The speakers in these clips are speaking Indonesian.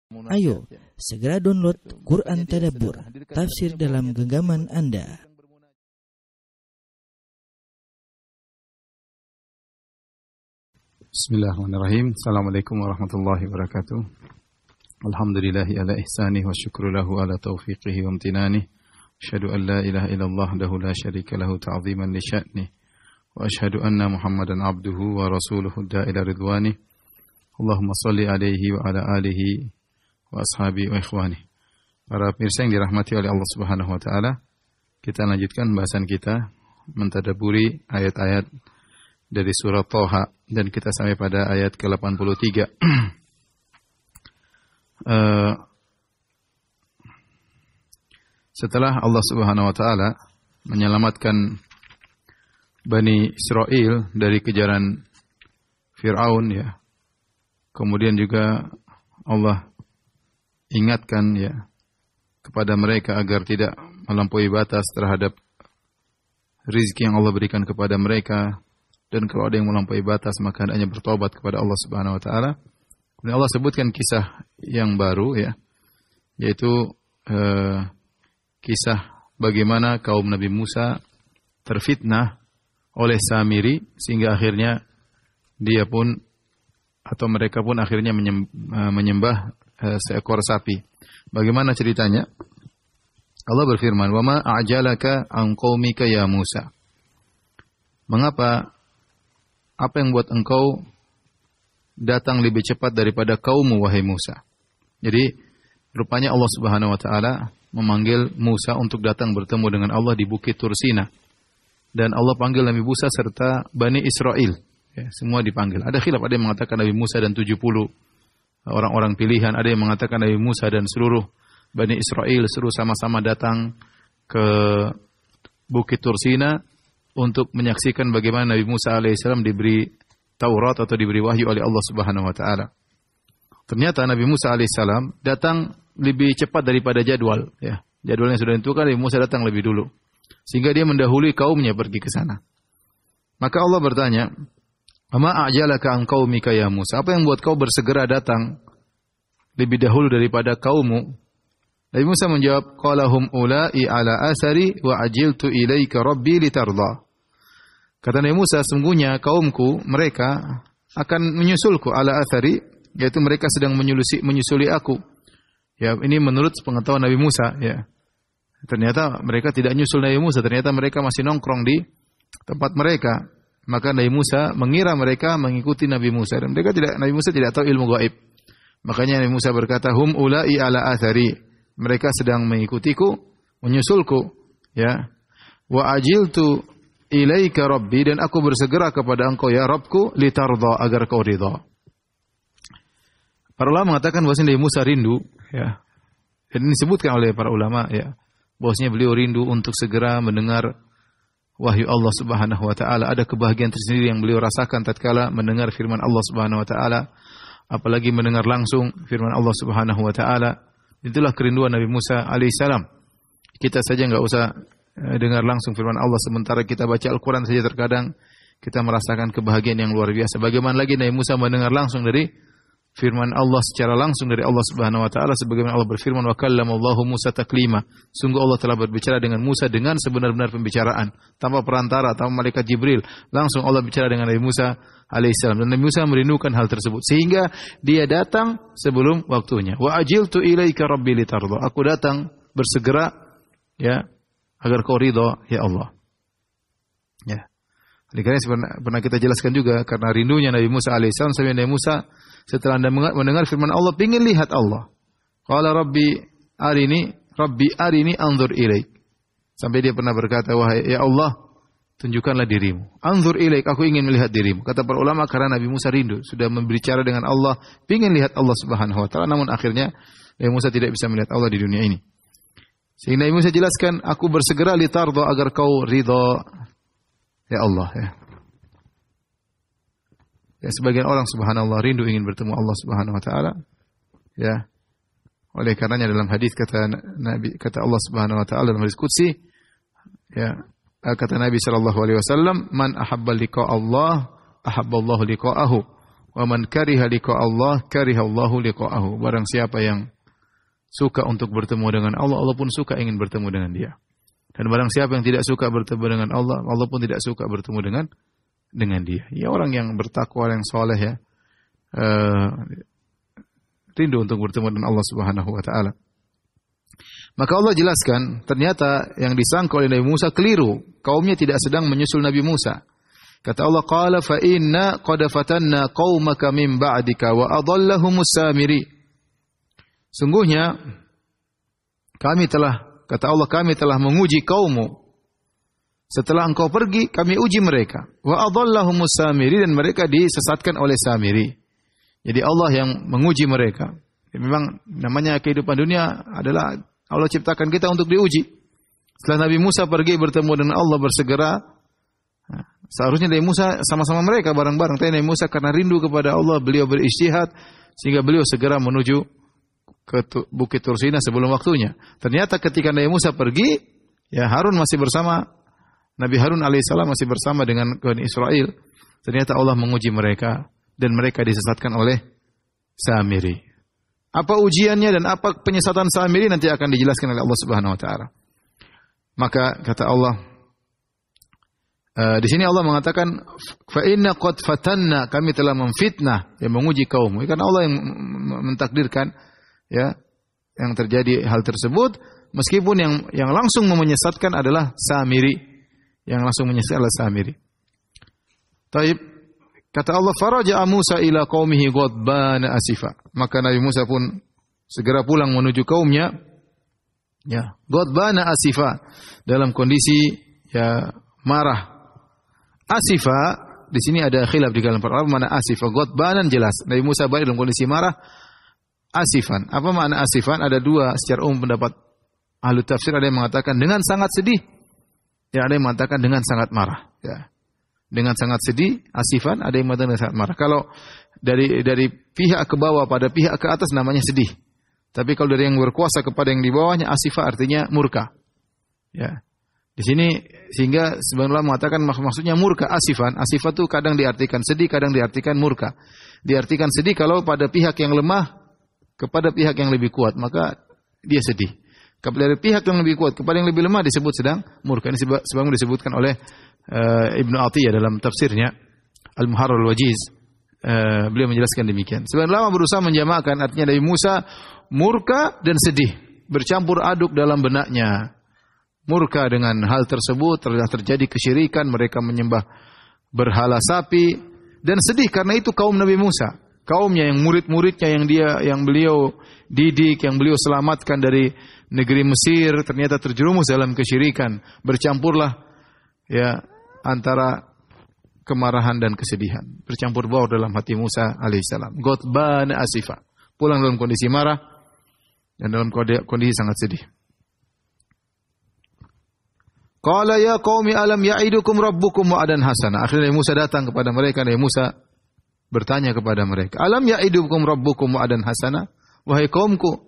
Ayo, segera download Quran Tadabbur, tafsir dalam genggaman Anda. Bismillahirrahmanirrahim. Assalamualaikum warahmatullahi wabarakatuh. Alhamdulillahi ala ihsanih wa syukru lahu ala taufiqihi wa amtinanih. Asyhadu an la ilaha illallah dahu la syarika lahu ta'ziman li sya'nih. Wa asyhadu anna Muhammadan abduhu wa rasuluhu da'ila ridwanih. Allahumma salli alaihi wa ala alihi wa ashabi wa ikhwani. Para pemirsa yang dirahmati oleh Allah Subhanahu wa taala, kita lanjutkan bahasan kita mentadabburi ayat-ayat dari surah Thaha dan kita sampai pada ayat ke-83. Setelah Allah Subhanahu wa taala menyelamatkan Bani Israel dari kejaran Fir'aun, ya. Kemudian juga Allah ingatkan, ya, kepada mereka agar tidak melampaui batas terhadap rizki yang Allah berikan kepada mereka, dan kalau ada yang melampaui batas maka hendaknya bertobat kepada Allah Subhanahu wa taala. Kemudian Allah sebutkan kisah yang baru, ya, yaitu kisah bagaimana kaum Nabi Musa terfitnah oleh Samiri sehingga akhirnya dia pun atau mereka pun akhirnya menyembah seekor sapi. Bagaimana ceritanya? Allah berfirman, "Wa ma a'jalaka an qaumika ya Musa." Mengapa, apa yang buat engkau datang lebih cepat daripada kaummu wahai Musa? Jadi rupanya Allah Subhanahu wa taala memanggil Musa untuk datang bertemu dengan Allah di Bukit Tursina. Dan Allah panggil Nabi Musa serta Bani Israel. Ya, semua dipanggil. Ada khilaf, ada yang mengatakan Nabi Musa dan 70 orang-orang pilihan, ada yang mengatakan Nabi Musa dan seluruh Bani Israel seluruh sama-sama datang ke Bukit Tursina untuk menyaksikan bagaimana Nabi Musa alaihissalam diberi Taurat atau diberi wahyu oleh Allah Subhanahu wa taala. Ternyata Nabi Musa alaihissalam datang lebih cepat daripada jadwal, ya. Jadwalnya sudah ditentukan, Nabi Musa datang lebih dulu. Sehingga dia mendahului kaumnya pergi ke sana. Maka Allah bertanya, "Ama a'jalaka an qaumika ya Musa?" Apa yang buat kau bersegera datang lebih dahulu daripada kaummu? Nabi Musa menjawab, "Qala hum ula'i ala asari wa ajiltu ilaika rabbi litarda." Kata Nabi Musa, sungguhnya kaumku mereka akan menyusulku ala asari, yaitu mereka sedang menyusuli aku. Ya, ini menurut pengetahuan Nabi Musa, ya. Ternyata mereka tidak nyusul Nabi Musa, ternyata mereka masih nongkrong di tempat mereka. Maka Nabi Musa mengira mereka mengikuti Nabi Musa, dan Nabi Musa tidak tahu ilmu gaib. Makanya Nabi Musa berkata, "Hum ula'i ala athari." Mereka sedang mengikutiku, menyusulku, ya. "Wa ajiltu ilaika rabbi," dan aku bersegera kepada engkau ya Rabbku, litarda, agar kau ridha. Para ulama mengatakan bahwasanya Nabi Musa rindu, ya. Dan ini disebutkan oleh para ulama, ya, bahwasanya beliau rindu untuk segera mendengar wahyu Allah Subhanahu wa taala. Ada kebahagiaan tersendiri yang beliau rasakan tatkala mendengar firman Allah Subhanahu wa taala, apalagi mendengar langsung firman Allah Subhanahu wa taala. Itulah kerinduan Nabi Musa alaihissalam. Kita saja enggak usah dengar langsung firman Allah, sementara kita baca Al-Qur'an saja terkadang kita merasakan kebahagiaan yang luar biasa. Bagaimana lagi Nabi Musa mendengar langsung dari firman Allah secara langsung dari Allah Subhanahu wa taala, sebagaimana Allah berfirman, "Wa kallamallahu Musa taklima." Sungguh Allah telah berbicara dengan Musa dengan sebenar-benar pembicaraan, tanpa perantara, tanpa malaikat Jibril. Langsung Allah bicara dengan Nabi Musa alaihissalam, dan Nabi Musa merindukan hal tersebut sehingga dia datang sebelum waktunya. "Wa ajiltu ilaika rabbi litarda." Aku datang bersegera, ya, agar kau ridha ya Allah. Ya. Oleh karena pernah kita jelaskan juga, karena rindunya Nabi Musa alaihissalam sampai Nabi Musa setelah mendengar firman Allah ingin lihat Allah. Qala rabbi arini anzur ilaik. Sampai dia pernah berkata, "Wahai ya Allah, tunjukkanlah dirimu. Anzur ilaik, aku ingin melihat dirimu." Kata para ulama, karena Nabi Musa rindu, sudah berbicara dengan Allah, ingin lihat Allah Subhanahu wa taala, namun akhirnya Nabi Musa tidak bisa melihat Allah di dunia ini. Sehingga Nabi Musa jelaskan, "Aku bersegera litarda, agar kau ridha ya Allah." Ya. Ya, sebagian orang subhanallah rindu ingin bertemu Allah Subhanahu wa taala. Ya. Oleh karenanya dalam hadis kata Allah Subhanahu wa taala dalam hadis qudsi, ya, kata Nabi sallallahu alaihi wasallam, "Man ahabba liqa Allah, ahabba Allah liqa'ahu, Wa man kariha liqa Allah, kariha Allahu liqa'ahu. Barang siapa yang suka untuk bertemu dengan Allah, Allah pun suka ingin bertemu dengan dia. Dan barang siapa yang tidak suka bertemu dengan Allah, Allah pun tidak suka bertemu dengan dia. Ya, orang yang bertakwa, yang soleh ya, rindu untuk bertemu dengan Allah Subhanahu wa taala. Maka Allah jelaskan, ternyata yang disangka oleh Nabi Musa keliru. Kaumnya tidak sedang menyusul Nabi Musa. Kata Allah, qala fa inna qad fatanna qaumaka min ba'dika wa adallahumus samiri. Sungguhnya kata Allah, kami telah menguji kaummu. Setelah engkau pergi, kami uji mereka. Wa adallahumus samiri, dan mereka disesatkan oleh Samiri. Jadi Allah yang menguji mereka. Memang namanya kehidupan dunia adalah Allah ciptakan kita untuk diuji. Setelah Nabi Musa pergi bertemu dengan Allah bersegera, seharusnya Nabi Musa sama-sama mereka bareng-bareng. Tapi Nabi Musa karena rindu kepada Allah, beliau berijtihad sehingga beliau segera menuju ke Bukit Tursina sebelum waktunya. Ternyata ketika Nabi Musa pergi, ya Harun masih bersama, Nabi Harun alaihissalam masih bersama dengan Bani Israel. Ternyata Allah menguji mereka dan mereka disesatkan oleh Samiri. Apa ujiannya dan apa penyesatan Samiri nanti akan dijelaskan oleh Allah Subhanahu wa taala. Maka kata Allah, di sini Allah mengatakan, fa inna qad fatanna, kami telah memfitnah, yang menguji kaummu. Karena Allah yang mentakdirkan ya yang terjadi hal tersebut, meskipun yang langsung menyesatkan adalah Samiri. Yang langsung menyesatkan adalah Samiri. Taib, kata Allah, faraja'a Musa ila qaumihi ghadbana asifa. Maka Nabi Musa pun segera pulang menuju kaumnya, ya, ghadbana asifa, dalam kondisi ya marah. Asifa di sini ada khilaf di kalangan para ulama, mana asifa. Ghadbanan jelas Nabi Musa balik dalam kondisi marah. Asifan, apa makna asifan? Ada dua secara umum pendapat ahli tafsir. Ada yang mengatakan dengan sangat sedih, ya ada yang mengatakan dengan sangat marah, ya. Dengan sangat sedih, asifan, ada yang mengatakan dengan sangat marah. Kalau dari pihak ke bawah pada pihak ke atas namanya sedih. Tapi kalau dari yang berkuasa kepada yang di bawahnya, asifa artinya murka. Ya. Di sini sehingga sebagian ulama mengatakan maksudnya murka, asifan. Asifan itu kadang diartikan sedih, kadang diartikan murka. Diartikan sedih kalau pada pihak yang lemah kepada pihak yang lebih kuat, maka dia sedih. Dari pihak yang lebih kuat kepada yang lebih lemah disebut sedang murka. Ini sebagaimana disebutkan oleh Ibnu Athiyah dalam tafsirnya Al-Muharrar Al-Wajiz. Beliau menjelaskan demikian. Sebagian ulama berusaha menjamakkan, artinya Nabi Musa murka dan sedih bercampur aduk dalam benaknya. Murka dengan hal tersebut, telah terjadi kesyirikan, mereka menyembah berhala sapi, dan sedih karena itu kaum Nabi Musa, kaumnya yang murid-muridnya yang beliau didik, yang beliau selamatkan dari negeri Mesir, ternyata terjerumus dalam kesyirikan. Bercampurlah ya antara kemarahan dan kesedihan, bercampur baur dalam hati Musa alaihissalam. Ghadban asifa, pulang dalam kondisi marah dan dalam kondisi sangat sedih. Qala ya qaumi alam ya'idukum rabbukum wa'adan hasana. Akhirnya Musa datang kepada mereka. Nabi Musa bertanya kepada mereka, alam ya'idukum rabbukum wa'adan hasana? Wahai kaumku,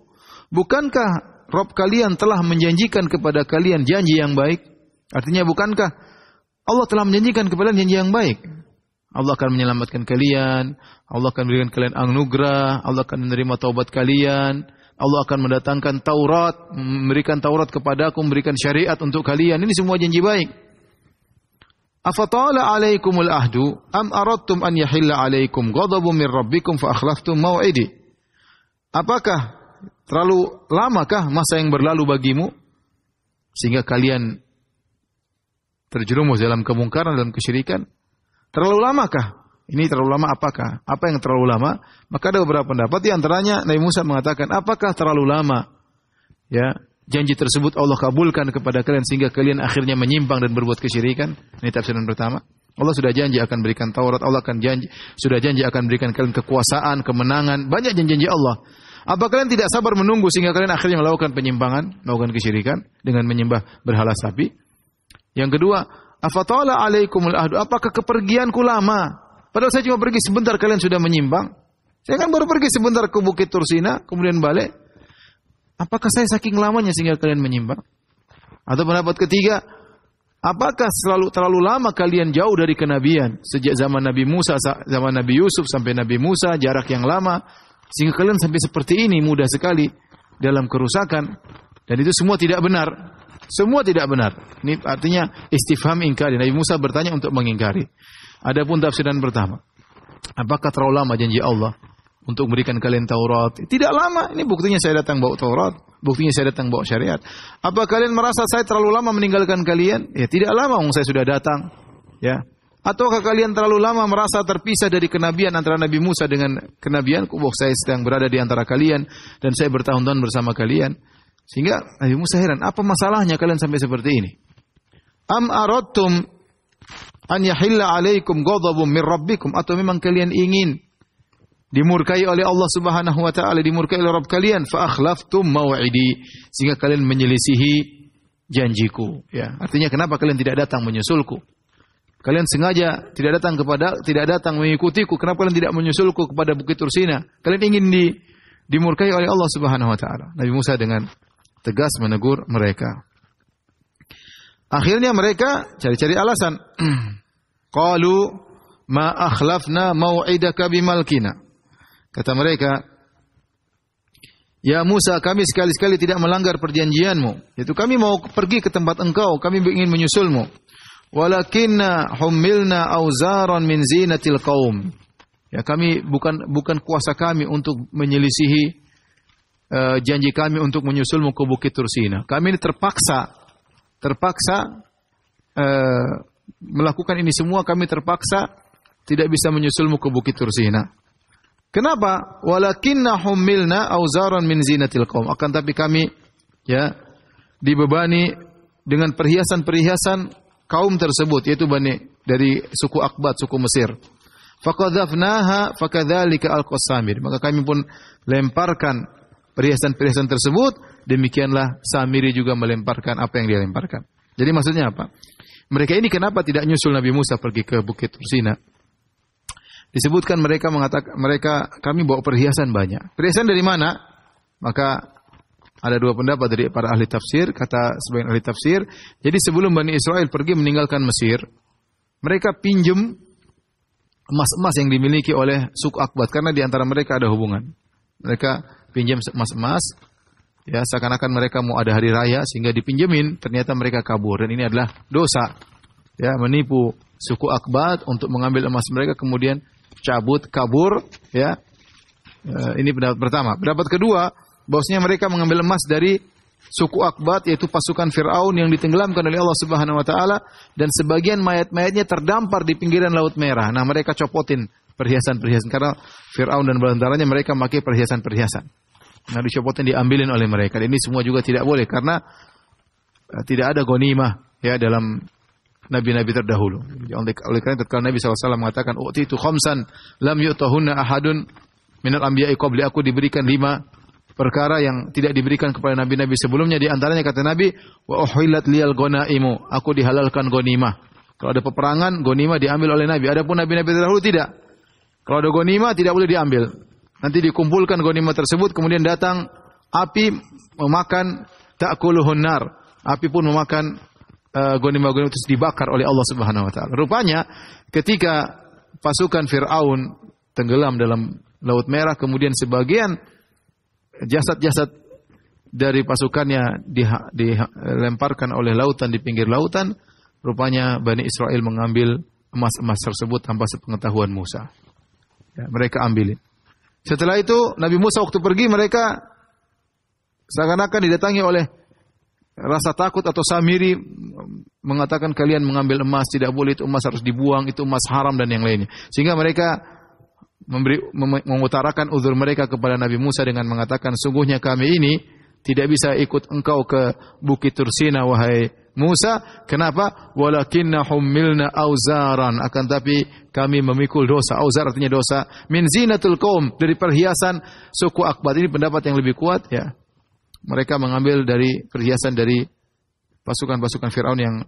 bukankah Rabb kalian telah menjanjikan kepada kalian janji yang baik? Artinya bukankah Allah telah menjanjikan kepada kalian janji yang baik? Allah akan menyelamatkan kalian, Allah akan memberikan kalian anugerah, Allah akan menerima taubat kalian, Allah akan mendatangkan Taurat, memberikan Taurat kepadaku, memberikan syariat untuk kalian. Ini semua janji baik. Afatala alaikumul ahdu am aradtum an yahilla alaikum ghadabun min rabbikum fa akhlaftum mau'idi. Apakah terlalu lamakah masa yang berlalu bagimu sehingga kalian terjerumus dalam kemungkaran, dalam kesyirikan? Terlalu lamakah? Ini terlalu lama apakah? Apa yang terlalu lama? Maka ada beberapa pendapat. Di antaranya Nabi Musa mengatakan, apakah terlalu lama? Ya, janji tersebut Allah kabulkan kepada kalian sehingga kalian akhirnya menyimpang dan berbuat kesyirikan. Ini tafsiran pertama. Allah sudah janji akan berikan Taurat, Allah sudah janji akan berikan kalian kekuasaan, kemenangan, banyak janji-janji Allah. Apa kalian tidak sabar menunggu sehingga kalian akhirnya melakukan penyimpangan, melakukan kesyirikan dengan menyembah berhala sapi? Yang kedua, afatala alaikumul ahdu, apakah kepergianku lama? Padahal saya cuma pergi sebentar, kalian sudah menyimpang. Saya kan baru pergi sebentar ke Bukit Tursina, kemudian balik. Apakah saya saking lamanya sehingga kalian menyimpang? Atau pendapat ketiga, Apakah terlalu lama kalian jauh dari kenabian? Sejak zaman Nabi Musa, zaman Nabi Yusuf sampai Nabi Musa, jarak yang lama. Sehingga kalian sampai seperti ini, mudah sekali dalam kerusakan. Dan itu semua tidak benar. Semua tidak benar. Ini artinya istifham ingkari. Nabi Musa bertanya untuk mengingkari. Adapun tafsiran pertama. Apakah terlalu lama janji Allah untuk memberikan kalian Taurat? Tidak lama. Ini buktinya saya datang bawa Taurat. Buktinya saya datang bawa syariat. Apa kalian merasa saya terlalu lama meninggalkan kalian? Ya tidak lama, saya sudah datang. Ya. Ataukah kalian terlalu lama merasa terpisah dari kenabian antara Nabi Musa dengan kenabian? Saya sedang berada di antara kalian dan saya bertahun-tahun bersama kalian. Sehingga Nabi Musa heran, apa masalahnya kalian sampai seperti ini? Am aradtum an yahilla alaikum ghadabun min rabbikum, atau memang kalian ingin dimurkai oleh Allah Subhanahu wa taala, dimurkai oleh Rabb kalian, fa akhlaftum mau'idi, sehingga kalian menyelisihi janjiku, ya. Artinya kenapa kalian tidak datang menyusulku? Kalian sengaja tidak datang mengikutiku, kenapa kalian tidak menyusulku kepada Bukit Tursina? Kalian ingin dimurkai oleh Allah Subhanahu wa taala. Nabi Musa dengan tegas menegur mereka. Akhirnya mereka cari-cari alasan. Qalu ma akhlafna mau'idaka bimalkina. Kata mereka, ya Musa, kami sekali-sekali tidak melanggar perjanjianmu. Yaitu kami mau pergi ke tempat engkau, kami ingin menyusulmu. Walakinna humilna auzaran min zinatil qaum. Ya, kami bukan kuasa kami untuk menyelisihi janji kami untuk menyusulmu ke Bukit Tursina. Kami ini terpaksa melakukan ini semua, kami terpaksa tidak bisa menyusulmu ke Bukit Tursina. Kenapa? Walakinna humilna auzaran min zinatil qaum. Akan tapi kami dibebani dengan perhiasan-perhiasan kaum tersebut, yaitu dari suku Akbat, suku Mesir. Faqadzafnaha fakadzalika alqasamir. Maka kami pun lemparkan perhiasan-perhiasan tersebut, demikianlah Samiri juga melemparkan apa yang dia lemparkan. Jadi maksudnya apa? Mereka ini kenapa tidak nyusul Nabi Musa pergi ke Bukit Tursina? Disebutkan mereka mengatakan, kami bawa perhiasan banyak. Perhiasan dari mana? Maka ada dua pendapat dari para ahli tafsir. Kata sebagian ahli tafsir, jadi sebelum Bani Israel pergi meninggalkan Mesir, mereka pinjam emas-emas yang dimiliki oleh suku Akbat, karena di antara mereka ada hubungan. Mereka pinjam emas-emas, ya, seakan-akan mereka mau ada hari raya sehingga dipinjemin, ternyata mereka kabur, dan ini adalah dosa. Ya, menipu suku Akbat untuk mengambil emas mereka kemudian kabur, ya. Ini pendapat pertama. Pendapat kedua, bahwasanya mereka mengambil emas dari suku Akbat, yaitu pasukan Firaun yang ditenggelamkan oleh Allah Subhanahu wa taala, dan sebagian mayat-mayatnya terdampar di pinggiran Laut Merah. Nah, mereka copotin perhiasan-perhiasan karena Firaun dan bantarannya mereka memakai perhiasan-perhiasan. Nah, dicopotin, diambilin oleh mereka. Dan ini semua juga tidak boleh karena tidak ada ghanimah, ya, dalam nabi-nabi terdahulu. Oleh karena tatkala Nabi SAW mengatakan, "Utitu khamsan lam yu'tahunna ahadun minal anbiya'i qabli," aku diberikan 5 perkara yang tidak diberikan kepada nabi-nabi sebelumnya. Di antaranya kata Nabi, "Wa uhillat liyal ghanaimu," aku dihalalkan ghanimah. Kalau ada peperangan, ghanimah diambil oleh Nabi. Adapun nabi-nabi terdahulu tidak. Kalau ada ghanimah tidak boleh diambil. Nanti dikumpulkan ghanimah tersebut, kemudian datang api memakan, ta'kuluhun nar. Api pun memakan ghanimah-ghanimah itu, dibakar oleh Allah Subhanahu wa taala. Rupanya ketika pasukan Firaun tenggelam dalam Laut Merah, kemudian sebagian jasad-jasad dari pasukannya dilemparkan oleh lautan, di pinggir lautan, rupanya Bani Israel mengambil emas-emas tersebut tanpa sepengetahuan Musa. Ya, mereka ambilin. Setelah itu Nabi Musa waktu pergi, mereka seakan-akan didatangi oleh rasa takut, atau Samiri mengatakan kalian mengambil emas, tidak boleh, itu emas harus dibuang, itu emas haram dan yang lainnya. Sehingga mereka mengutarakan uzur mereka kepada Nabi Musa dengan mengatakan, sungguhnya kami ini tidak bisa ikut engkau ke Bukit Tursina wahai Musa. Kenapa? Walakinna humilna auzaran, akan tapi kami memikul dosa. Auzar artinya dosa. Min zinatul qaum, dari perhiasan suku Akbat. Ini pendapat yang lebih kuat, ya. Mereka mengambil dari perhiasan dari pasukan-pasukan Firaun yang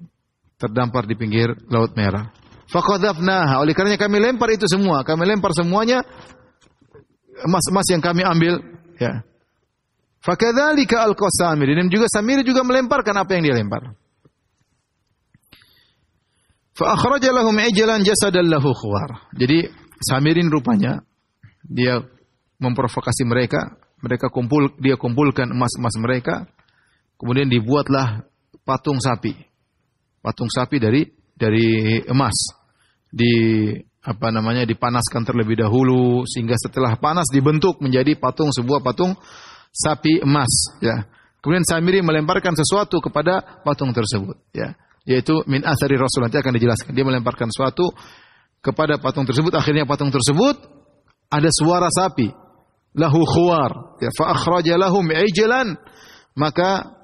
terdampar di pinggir Laut Merah. Faqadzafnaha, oleh karenanya kami lempar itu semua. Kami lempar semuanya, emas-emas yang kami ambil, ya. Fakadzalika alqasamir, dan juga Samiri juga melemparkan apa yang dia lempar. Fa akhraja lahum ijlan jasadan lahu khuwar. Jadi Samirin rupanya dia memprovokasi mereka, dia kumpulkan emas-emas mereka, kemudian dibuatlah patung sapi. Patung sapi dari emas. Dipanaskan terlebih dahulu sehingga setelah panas dibentuk menjadi sebuah patung sapi emas, ya. Kemudian Samiri melemparkan sesuatu kepada patung tersebut, ya. Yaitu min athari Rasul, nanti akan dijelaskan. Dia melemparkan sesuatu kepada patung tersebut, akhirnya patung tersebut ada suara sapi. Lahu khuwar, ya, fa akhraja lahum ijlan, maka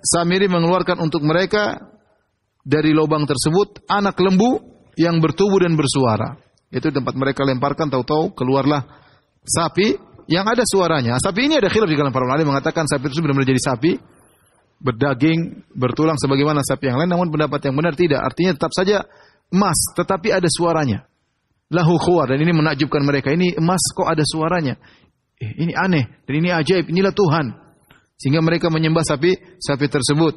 Samiri mengeluarkan untuk mereka dari lubang tersebut anak lembu yang bertubuh dan bersuara. Itu tempat mereka lemparkan, tahu-tahu keluarlah sapi yang ada suaranya. Sapi ini ada khilaf di kalangan para ulama, mengatakan sapi itu benar-benar jadi sapi berdaging, bertulang sebagaimana sapi yang lain, namun pendapat yang benar tidak. Artinya tetap saja emas, tetapi ada suaranya. Lahu khuwar, dan ini menakjubkan mereka. Ini emas kok ada suaranya. Ini aneh, dan ini ajaib, inilah Tuhan. Sehingga mereka menyembah sapi tersebut.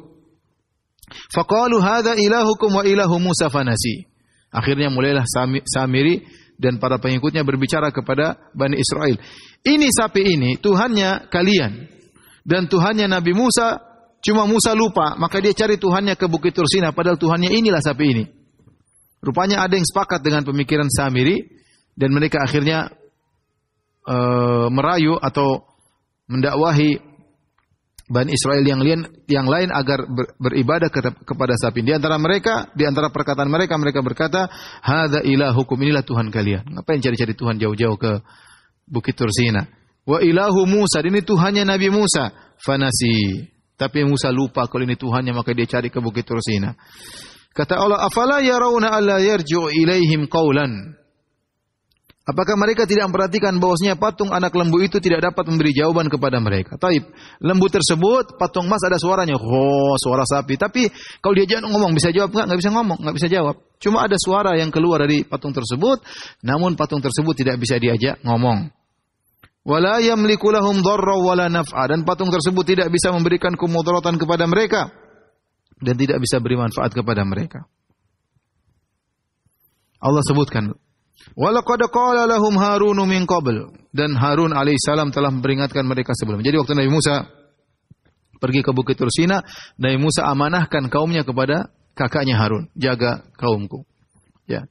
Faqalu hadza ilahukum wa ilahu Musa fanasi. Akhirnya mulailah Samiri dan para pengikutnya berbicara kepada Bani Israel. Ini sapi ini Tuhannya kalian. Dan Tuhannya Nabi Musa, cuma Musa lupa, maka dia cari Tuhannya ke Bukit Tursina, padahal Tuhannya inilah sapi ini. Rupanya ada yang sepakat dengan pemikiran Samiri, dan mereka akhirnya merayu atau mendakwahi Bani Israel yang lain agar beribadah kepada sapi. Di antara perkataan mereka berkata, hadza ilahukum, inilah Tuhan kalian. Ngapain cari-cari Tuhan jauh-jauh ke Bukit Tursina? Wa ilahu Musa, ini Tuhannya Nabi Musa. Fanasi, tapi Musa lupa kalau ini Tuhannya, maka dia cari ke Bukit Tursina. Kata Allah, afala yarawna alla yarji'u ilaihim qawlan. Apakah mereka tidak memperhatikan bahwasanya patung anak lembu itu tidak dapat memberi jawaban kepada mereka? Taib, lembu tersebut, patung emas ada suaranya, suara sapi. Tapi kalau dia jangan ngomong, bisa jawab enggak? Enggak bisa ngomong, enggak bisa jawab. Cuma ada suara yang keluar dari patung tersebut, namun patung tersebut tidak bisa diajak ngomong. Wala yamliku lahum dharra wala naf'a, dan patung tersebut tidak bisa memberikan kemudaratan kepada mereka dan tidak bisa beri manfaat kepada mereka. Allah sebutkan, walaqad qala lahum Harun min qabl, dan Harun alaihissalam telah memperingatkan mereka sebelumnya. Jadi waktu Nabi Musa pergi ke Bukit Tursina, Nabi Musa amanahkan kaumnya kepada kakaknya Harun, jaga kaumku. Ya.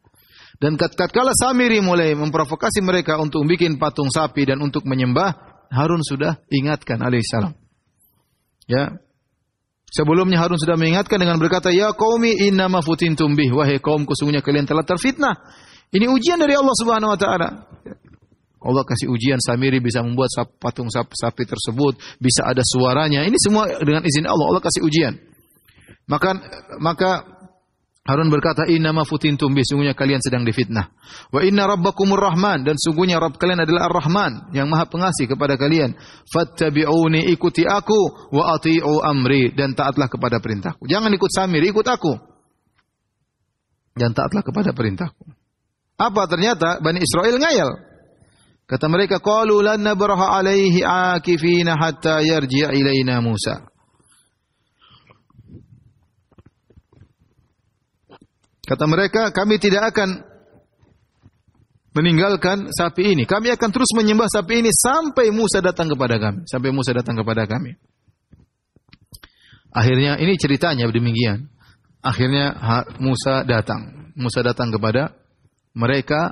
Dan tatkala Samiri mulai memprovokasi mereka untuk bikin patung sapi dan untuk menyembah, Harun sudah ingatkan alaihissalam. Ya. Sebelumnya Harun sudah mengingatkan dengan berkata, ya qaumi innama futintum bih, wahai kaumku, sesungguhnya kalian telah terfitnah. Ini ujian dari Allah Subhanahu wa taala. Allah kasih ujian, Samiri bisa membuat patung sapi tersebut, bisa ada suaranya. Ini semua dengan izin Allah. Allah kasih ujian. Maka Harun berkata, innama futintum bih, sungguhnya kalian sedang difitnah. Wa inna rabbakumur rahman, dan sungguhnya Rabb kalian adalah Ar-Rahman, yang Maha Pengasih kepada kalian. Fattabi'uni, ikuti aku, wa ati'u amri, dan taatlah kepada perintahku. Jangan ikut Samiri, ikut aku. Dan taatlah kepada perintahku. Apa ternyata Bani Israel ngayal. Kata mereka, qalu lan nabraha alaihi akifina hatta yarji'a ilaina Musa. Kata mereka, kami tidak akan meninggalkan sapi ini. Kami akan terus menyembah sapi ini sampai Musa datang kepada kami. Sampai Musa datang kepada kami. Akhirnya, ini ceritanya demikian. Akhirnya Musa datang. Musa datang kepada mereka.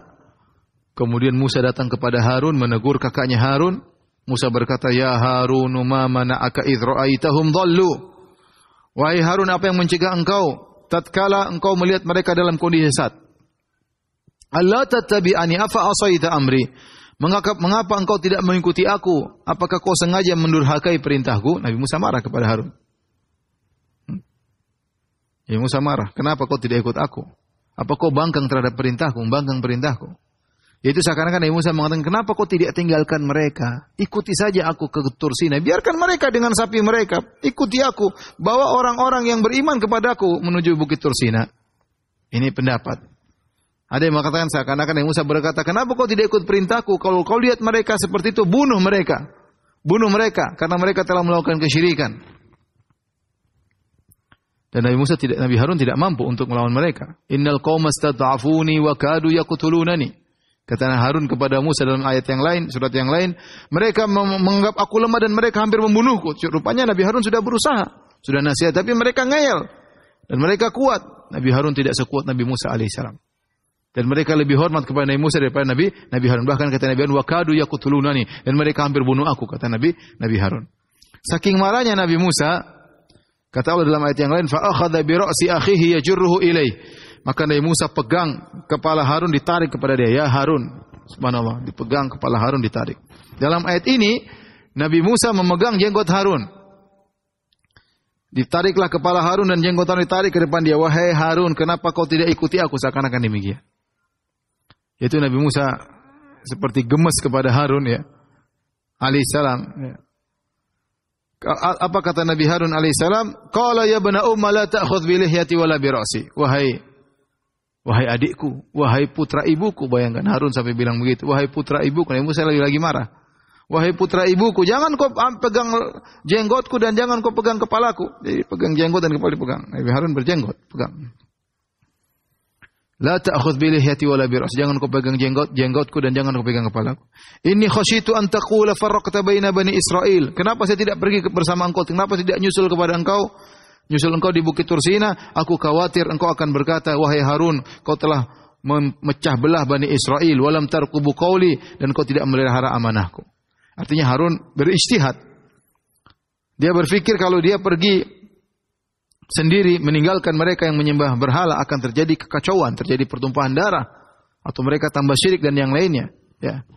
Kemudian Musa datang kepada Harun, menegur kakaknya Harun. Musa berkata, ya Harun, ma mana'aka idh ra'aitahum dhallu. Wahai Harun, apa yang mencegah engkau tatkala engkau melihat mereka dalam kondisi sesat? Allah tattabi'ani afa asaita amri. Mengapa engkau tidak mengikuti aku? Apakah kau sengaja mendurhakai perintahku? Nabi Musa marah kepada Harun. Ya Musa marah, kenapa kau tidak ikut aku? Apa kau bangkang terhadap perintahku, membangkang perintahku? Yaitu seakan-akan Nabi Musa mengatakan, kenapa kau tidak tinggalkan mereka? Ikuti saja aku ke Tursina. Biarkan mereka dengan sapi mereka. Ikuti aku. Bawa orang-orang yang beriman kepadaku menuju Bukit Tursina. Ini pendapat. Ada yang mengatakan seakan-akan Nabi Musa berkata, kenapa kau tidak ikut perintahku? Kalau kau lihat mereka seperti itu, bunuh mereka. Bunuh mereka, karena mereka telah melakukan kesyirikan. Dan Nabi Harun tidak mampu untuk melawan mereka. Innal qauma stad'afuni wa kadu yaqtulunani. Kata Harun kepada Musa dalam ayat yang lain, surat yang lain, mereka menganggap aku lemah dan mereka hampir membunuhku. Rupanya Nabi Harun sudah berusaha, sudah nasihat, tapi mereka ngeyel. Dan mereka kuat. Nabi Harun tidak sekuat Nabi Musa alaihissalam. Dan mereka lebih hormat kepada Nabi Musa daripada Nabi Harun. Bahkan kata Nabi Harun, wa kadu yaqtulunani. Dan mereka hampir bunuh aku, kata Nabi Harun. Saking marahnya Nabi Musa, kata Allah dalam ayat yang lain, fa akhadha bi ra'si akhihi yajruhu ilaih. Maka Nabi Musa pegang kepala Harun, ditarik kepada dia. Ya Harun, subhanallah, dipegang kepala Harun, ditarik. Dalam ayat ini Nabi Musa memegang jenggot Harun. Ditariklah kepala Harun dan jenggot Harun ditarik ke depan dia. Wahai Harun, kenapa kau tidak ikuti aku? Seakan-akan demikian. Itu Nabi Musa seperti gemes kepada Harun, ya, alaihissalam. Ya. Apa kata Nabi Harun alaihissalam? Qala ya bana umma la ta'khudh bi lihyati wala bi ra'si. Wahai adikku, wahai putra ibuku. Bayangkan Harun sampai bilang begitu. Wahai putra ibuku. Nabi Musa lagi marah. Wahai putra ibuku, jangan kau pegang jenggotku dan jangan kau pegang kepalaku. Jadi pegang jenggot dan kepala dipegang. Nabi Harun berjenggot, pegang. La ta'khudh bi lihyati wala bi ra'si. Jangan kau pegang jenggotku dan jangan kau pegang kepalaku. Inni khasyitu an taqula farraqta baina bani Israil. Kenapa saya tidak pergi bersama engkau? Kenapa tidak nyusul kepada engkau? Nyusul engkau di Bukit Tursina? Aku khawatir engkau akan berkata, wahai Harun, kau telah memecah belah Bani Israil, walam tarqubu qawli, dan kau tidak memelihara amanahku. Artinya Harun berijtihad. Dia berfikir kalau dia pergi sendiri meninggalkan mereka yang menyembah berhala akan terjadi kekacauan, terjadi pertumpahan darah atau mereka tambah syirik dan yang lainnya, ya.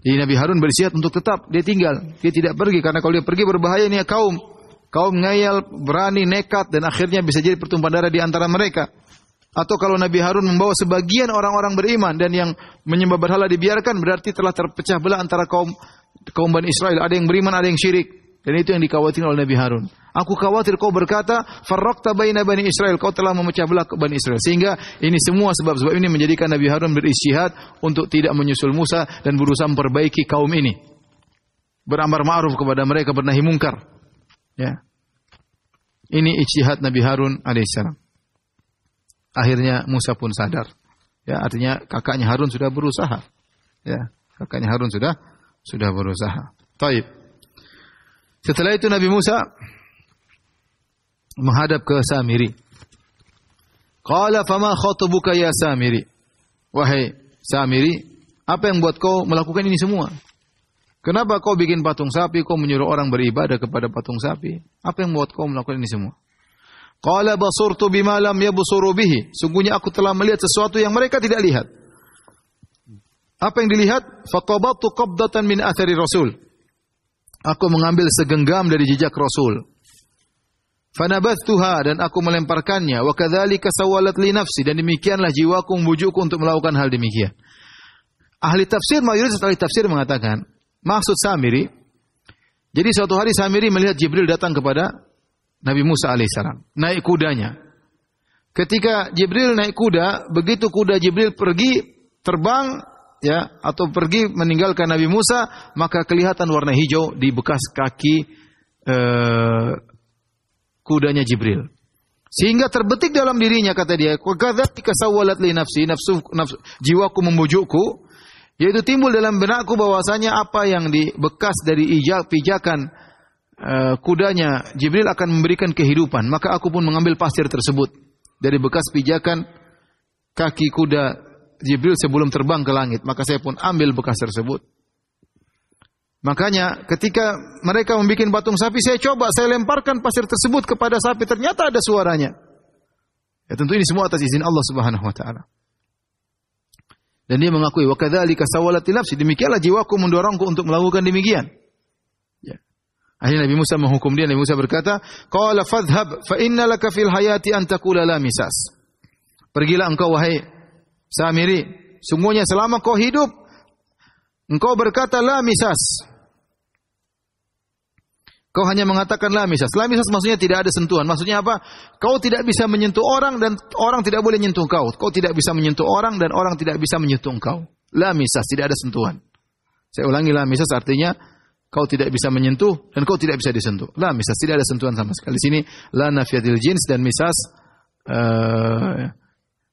Jadi Nabi Harun bersiap untuk tetap dia tinggal, dia tidak pergi karena kalau dia pergi berbahaya ini kaum ngayal, berani, nekat dan akhirnya bisa jadi pertumpahan darah di antara mereka. Atau kalau Nabi Harun membawa sebagian orang-orang beriman dan yang menyembah berhala dibiarkan, berarti telah terpecah belah antara kaum Bani Israel, ada yang beriman, ada yang syirik. Dan itu yang dikhawatirkan oleh Nabi Harun. Aku khawatir kau berkata, farraqta baina Bani Israel, kau telah memecah belah ke Bani Israel. Sehingga ini semua sebab-sebab ini menjadikan Nabi Harun berijtihad untuk tidak menyusul Musa dan berusaha memperbaiki kaum ini. Beramar ma'ruf kepada mereka, bernahi mungkar. Ya. Ini ijtihad Nabi Harun alaihissalam. Akhirnya Musa pun sadar. Ya, artinya kakaknya Harun sudah berusaha. Ya, kakaknya Harun sudah berusaha. Taib. Setelah itu Nabi Musa menghadap ke Samiri. Qala fama khatubuka ya Samiri? Wahai Samiri, apa yang buat kau melakukan ini semua? Kenapa kau bikin patung sapi, kau menyuruh orang beribadah kepada patung sapi? Apa yang membuat kau melakukan ini semua? Qala basurtu bima lam yabsuru bihi. Sungguhnya aku telah melihat sesuatu yang mereka tidak lihat. Apa yang dilihat? Faqabattu qabdatan min athari Rasul. Aku mengambil segenggam dari jejak Rasul. Fanabathtuha, dan aku melemparkannya. Wa kadzalika sawalat li nafsi, dan demikianlah jiwaku membujukku untuk melakukan hal demikian. Ahli tafsir, mayoritas ahli tafsir mengatakan, maksud Samiri, jadi suatu hari Samiri melihat Jibril datang kepada Nabi Musa alaihissalam, naik kudanya. Ketika Jibril naik kuda, begitu kuda Jibril pergi terbang, ya, atau pergi meninggalkan Nabi Musa, maka kelihatan warna hijau di bekas kaki kudanya Jibril. Sehingga terbetik dalam dirinya, kata dia, kadzalika sawwalat li nafsi, nafsu jiwaku membujukku, yaitu timbul dalam benakku bahwasanya apa yang di bekas dari pijakan kudanya Jibril akan memberikan kehidupan. Maka aku pun mengambil pasir tersebut dari bekas pijakan kaki kuda Jibril sebelum terbang ke langit. Maka saya pun ambil bekas tersebut. Makanya ketika mereka membuat patung sapi, saya lemparkan pasir tersebut kepada sapi. Ternyata ada suaranya. Ya, tentu ini semua atas izin Allah Subhanahu wa taala. Dan dia mengakui, wa kadzalika sawalat nafsi, demikianlah jiwaku mendorongku untuk melakukan demikian. Ya. Akhirnya Nabi Musa menghukum dia. Nabi Musa berkata, qala fadhhab fa inna laka fil hayati an taqula la misas. Pergilah engkau wahai Samiri, sungguhnya selama kau hidup engkau berkata la misas. Kau hanya mengatakan la misas. La misas maksudnya tidak ada sentuhan. Maksudnya apa? Kau tidak bisa menyentuh orang dan orang tidak boleh menyentuh kau. Kau tidak bisa menyentuh orang dan orang tidak bisa menyentuh engkau. La misas, tidak ada sentuhan. Saya ulangi, la misas artinya kau tidak bisa menyentuh dan kau tidak bisa disentuh. La misas, tidak ada sentuhan sama sekali. Di sini la nafiyatil jins dan misas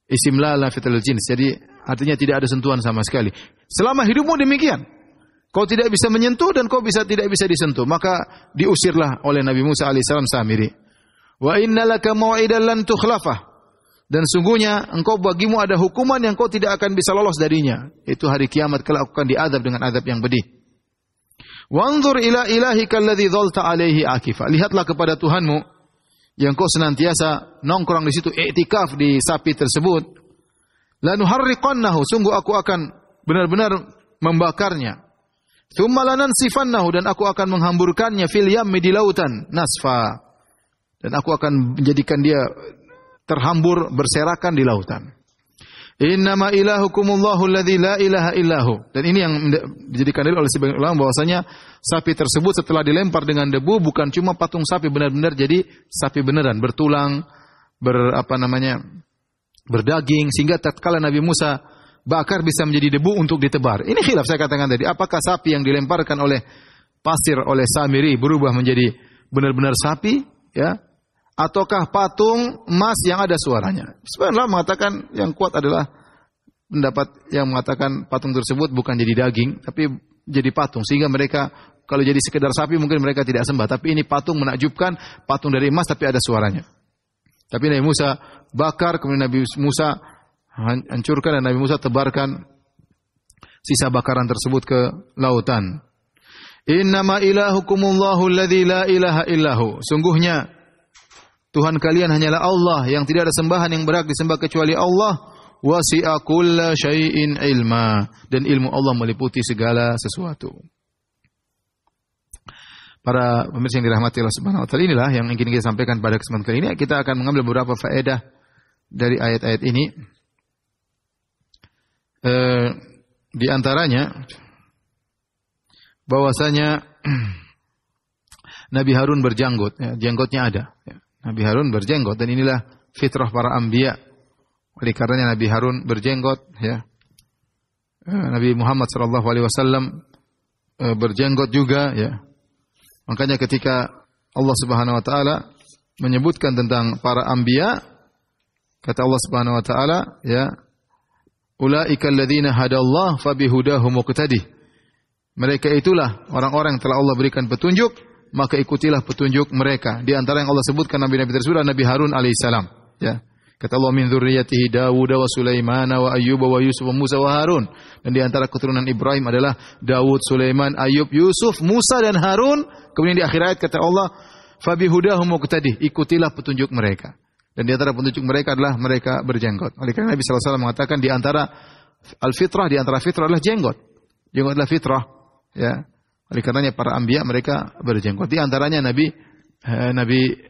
isim la nafiyatil jins. Jadi artinya tidak ada sentuhan sama sekali. Selama hidupmu demikian. Kau tidak bisa menyentuh dan kau tidak bisa disentuh. Maka diusirlah oleh Nabi Musa alaihissalam Samiri. Wa innalaka mau'idan lan tukhlafah. Dan sungguhnya engkau bagimu ada hukuman yang kau tidak akan bisa lolos darinya. Itu hari kiamat kelak akan diazab dengan azab yang pedih. Wanzur ila ilahika alladhi dhalta alaihi akifa. Lihatlah kepada Tuhanmu yang kau senantiasa nongkrong di situ, i'tikaf di sapi tersebut. Lanuharriqannahu, sungguh aku akan benar-benar membakarnya. Tsumma lanansifannahu, dan aku akan menghamburkannya fil yammi, di lautan, nasfa. Dan aku akan menjadikan dia terhambur berserakan di lautan. Innama ilahukumullahu alladzi la ilaha illahu. Dan ini yang dijadikan dalil oleh sebagian ulama bahwasanya sapi tersebut setelah dilempar dengan debu bukan cuma patung sapi, benar-benar jadi sapi beneran, bertulang, berdaging, sehingga tatkala Nabi Musa bakar bisa menjadi debu untuk ditebar. Ini khilaf saya katakan tadi, apakah sapi yang dilemparkan oleh pasir oleh Samiri berubah menjadi benar-benar sapi, ya? Ataukah patung emas yang ada suaranya? Sebenarnya mengatakan yang kuat adalah pendapat yang mengatakan patung tersebut bukan jadi daging, tapi jadi patung. Sehingga mereka kalau jadi sekedar sapi mungkin mereka tidak sembah. Tapi ini patung menakjubkan, patung dari emas tapi ada suaranya. Tapi Nabi Musa bakar, kemudian Nabi Musa hancurkan dan Nabi Musa tebarkan sisa bakaran tersebut ke lautan. Innama ilahukumullahu alladzi la ilaha illahu. Sungguhnya Tuhan kalian hanyalah Allah yang tidak ada sembahan yang berhak disembah kecuali Allah. Wasi'a kulla syai'in ilma. Dan ilmu Allah meliputi segala sesuatu. Para pemirsa yang dirahmati Allah Subhanahu wa taala, inilah yang ingin kita sampaikan pada kesempatan kali ini. Kita akan mengambil beberapa faedah dari ayat-ayat ini. Di antaranya bahwasanya Nabi Harun berjanggot, ya, jenggotnya ada, ya. Nabi Harun berjenggot dan inilah fitrah para anbiya. Oleh karenanya Nabi Harun berjenggot, ya. Nabi Muhammad sallallahu alaihi wasallam berjenggot juga, ya. Makanya ketika Allah Subhanahu wa taala menyebutkan tentang para anbiya, kata Allah Subhanahu wa taala, ya, ulaika alladzina hadallahu fabihudahu muqtadih. Mereka itulah orang-orang yang telah Allah berikan petunjuk, maka ikutilah petunjuk mereka. Di antara yang Allah sebutkan nabi-nabi tersebut adalah Nabi Harun alaihissalam. Ya. Kata Allah min dzurriyyatihi Dawud wa Sulaiman wa Ayyub wa Yusuf wa Musa wa Harun. Dan di antara keturunan Ibrahim adalah Dawud, Sulaiman, Ayub, Yusuf, Musa dan Harun. Kemudian di akhir ayat kata Allah, "Fabihudahum muqtadih." Ikutilah petunjuk mereka. Dan di antara petunjuk mereka adalah mereka berjenggot. Oleh karena Nabi sallallahu alaihi wasallam mengatakan di antara al-fitrah, di antara fitrah adalah jenggot. Jenggot adalah fitrah, ya. Oleh karenanya para anbiya mereka berjenggot. Di antaranya Nabi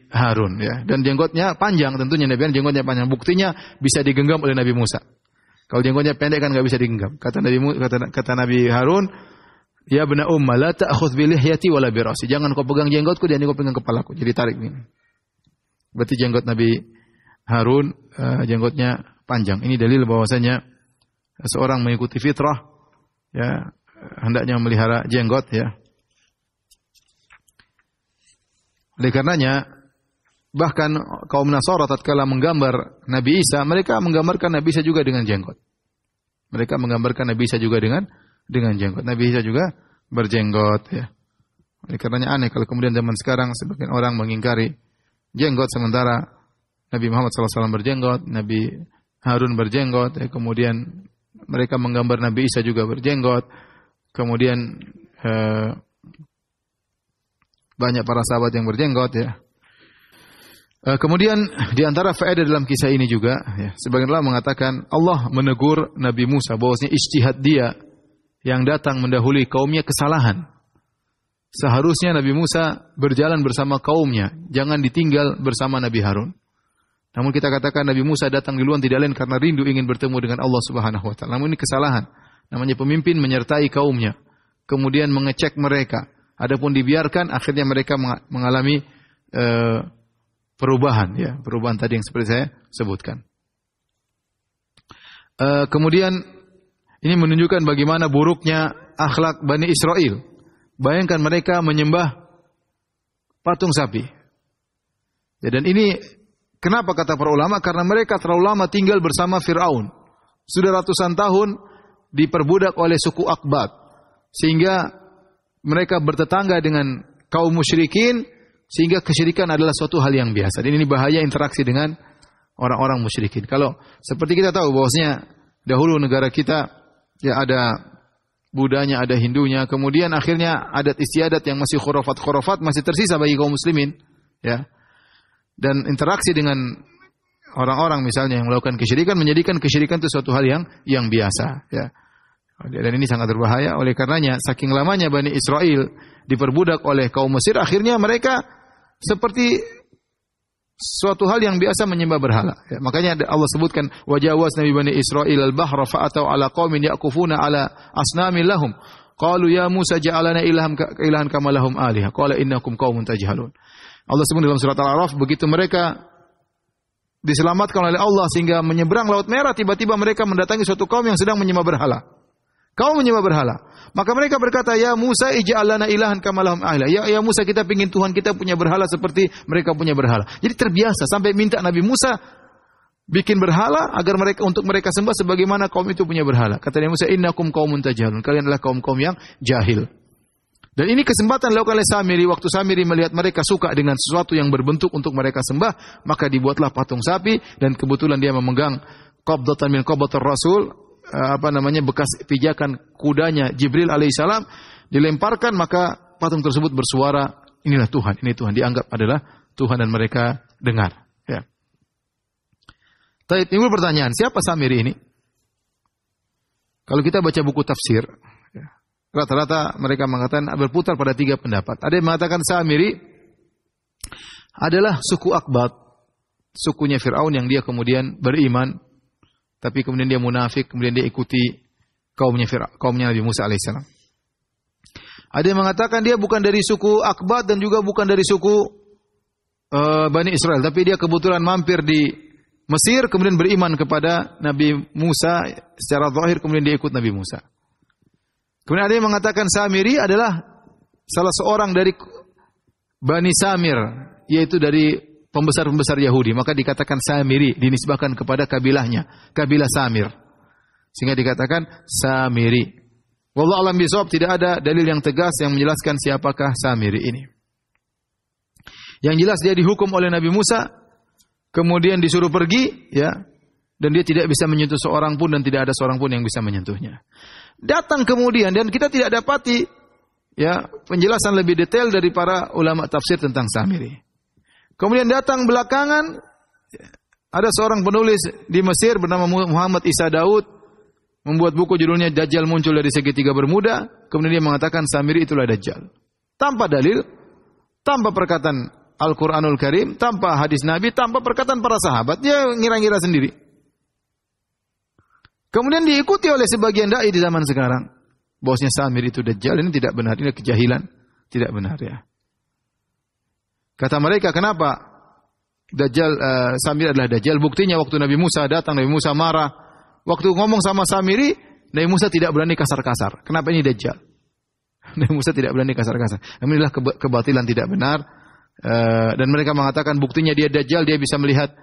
Harun, ya. Dan jenggotnya panjang, tentunya Nabi Harun jenggotnya panjang. Buktinya bisa digenggam oleh Nabi Musa. Kalau jenggotnya pendek kan enggak bisa digenggam. Kata Nabi Harun, "Ya bna umma la ta'khudh bi lihyati wala bi ra'si." Jangan kau pegang jenggotku dan kau pegang kepalaku. Jadi tarik ini. Berarti jenggot Nabi Harun jenggotnya panjang. Ini dalil bahwasanya seorang mengikuti fitrah, ya, hendaknya memelihara jenggot, ya. Oleh karenanya bahkan kaum Nasara tatkala menggambar Nabi Isa, mereka menggambarkan Nabi Isa juga dengan jenggot. Mereka menggambarkan Nabi Isa juga dengan jenggot. Nabi Isa juga berjenggot, ya. Oleh karenanya aneh kalau kemudian zaman sekarang sebagian orang mengingkari jenggot sementara Nabi Muhammad SAW berjenggot, Nabi Harun berjenggot, ya. Kemudian mereka menggambar Nabi Isa juga berjenggot. Kemudian banyak para sahabat yang berjenggot, ya. Kemudian di antara faedah dalam kisah ini juga, ya, sebagian ulama mengatakan Allah menegur Nabi Musa bahwasanya ijtihad dia yang datang mendahului kaumnya kesalahan. Seharusnya Nabi Musa berjalan bersama kaumnya, jangan ditinggal bersama Nabi Harun. Namun kita katakan Nabi Musa datang duluan tidak lain karena rindu ingin bertemu dengan Allah Subhanahu wa taala. Namun ini kesalahan. Namanya pemimpin menyertai kaumnya, kemudian mengecek mereka. Adapun dibiarkan, akhirnya mereka mengalami perubahan, ya, perubahan tadi yang seperti saya sebutkan. Kemudian ini menunjukkan bagaimana buruknya akhlak Bani Israel. Bayangkan mereka menyembah patung sapi. Ya, dan ini kenapa kata para ulama? Karena mereka terlalu lama tinggal bersama Fir'aun. Sudah ratusan tahun diperbudak oleh suku Akbat. Sehingga mereka bertetangga dengan kaum musyrikin, sehingga kesyirikan adalah suatu hal yang biasa. Dan ini bahaya interaksi dengan orang-orang musyrikin. Kalau seperti kita tahu bahwasanya dahulu negara kita ya ada Budanya, ada Hindunya, kemudian akhirnya adat istiadat yang masih khurafat masih tersisa bagi kaum muslimin, ya. Dan interaksi dengan orang-orang misalnya yang melakukan kesyirikan menjadikan kesyirikan itu suatu hal yang biasa, ya. Dan ini sangat berbahaya. Oleh karenanya saking lamanya Bani Israel diperbudak oleh kaum Mesir, akhirnya mereka seperti suatu hal yang biasa menyembah berhala. Ya, makanya Allah sebutkan wajawaz Nabi Bani Israil al-bahra fa'atau ala qaumin yaqufuna ala asnamin lahum. Qalu ya Musa ja'alana ilahan kama lahum alihah. Qala innakum qaumun tajhalun. Allah sebut dalam surat Al-A'raf, begitu mereka diselamatkan oleh Allah sehingga menyeberang Laut Merah, tiba-tiba mereka mendatangi suatu kaum yang sedang menyembah berhala. Kaum menyembah berhala. Maka mereka berkata, ya Musa ij'al lana ilahan kama lahum alihah. Ya Musa, kita ingin Tuhan kita punya berhala seperti mereka punya berhala. Jadi terbiasa sampai minta Nabi Musa bikin berhala agar untuk mereka sembah sebagaimana kaum itu punya berhala. Kata Nabi Musa, innakum qaumun tajhalun. Kalian adalah kaum-kaum yang jahil. Dan ini kesempatan dilakukan oleh Samiri. Waktu Samiri melihat mereka suka dengan sesuatu yang berbentuk untuk mereka sembah, maka dibuatlah patung sapi, dan kebetulan dia memegang qabdatan min qabdatir Rasul, bekas pijakan kudanya Jibril alaihissalam, dilemparkan, maka patung tersebut bersuara, inilah Tuhan, ini Tuhan, dianggap adalah Tuhan dan mereka dengar. Ya. Timbul pertanyaan, siapa Samiri ini? Kalau kita baca buku tafsir, ya, rata-rata mereka mengatakan berputar pada 3 pendapat. Ada yang mengatakan Samiri adalah suku Akbat, sukunya Fir'aun yang dia kemudian beriman, tapi kemudian dia munafik, kemudian dia ikuti kaumnya Nabi Musa alaihissalam. Ada yang mengatakan dia bukan dari suku Akbat dan juga bukan dari suku Bani Israel, tapi dia kebetulan mampir di Mesir, kemudian beriman kepada Nabi Musa secara zahir, kemudian dia ikut Nabi Musa. Kemudian ada yang mengatakan Samiri adalah salah seorang dari Bani Samir, yaitu dari pembesar-pembesar Yahudi, maka dikatakan Samiri, dinisbahkan kepada kabilah Samir, sehingga dikatakan Samiri. Wallahu a'lam bishawab, tidak ada dalil yang tegas yang menjelaskan siapakah Samiri ini. Yang jelas dia dihukum oleh Nabi Musa, kemudian disuruh pergi, ya, dan dia tidak bisa menyentuh seorang pun dan tidak ada seorang pun yang bisa menyentuhnya. Datang kemudian, dan kita tidak dapati, ya, penjelasan lebih detail dari para ulama tafsir tentang Samiri. Kemudian datang belakangan, ada seorang penulis di Mesir bernama Muhammad Isa Daud, membuat buku judulnya Dajjal muncul dari segitiga bermuda. Kemudian dia mengatakan Samiri itulah Dajjal. Tanpa dalil, tanpa perkataan Al-Quranul Karim, tanpa hadis Nabi, tanpa perkataan para sahabat. Dia ngira-ngira sendiri. Kemudian diikuti oleh sebagian dai di zaman sekarang. Bahwasanya Samiri itu Dajjal, ini tidak benar, ini kejahilan. Tidak benar, ya. Kata mereka, kenapa Samiri adalah Dajjal? Buktinya waktu Nabi Musa datang, Nabi Musa marah. Waktu ngomong sama Samiri, Nabi Musa tidak berani kasar-kasar. Kenapa ini Dajjal? Nabi Musa tidak berani kasar-kasar. Inilah kebatilan tidak benar. Dan mereka mengatakan buktinya dia Dajjal, dia bisa melihat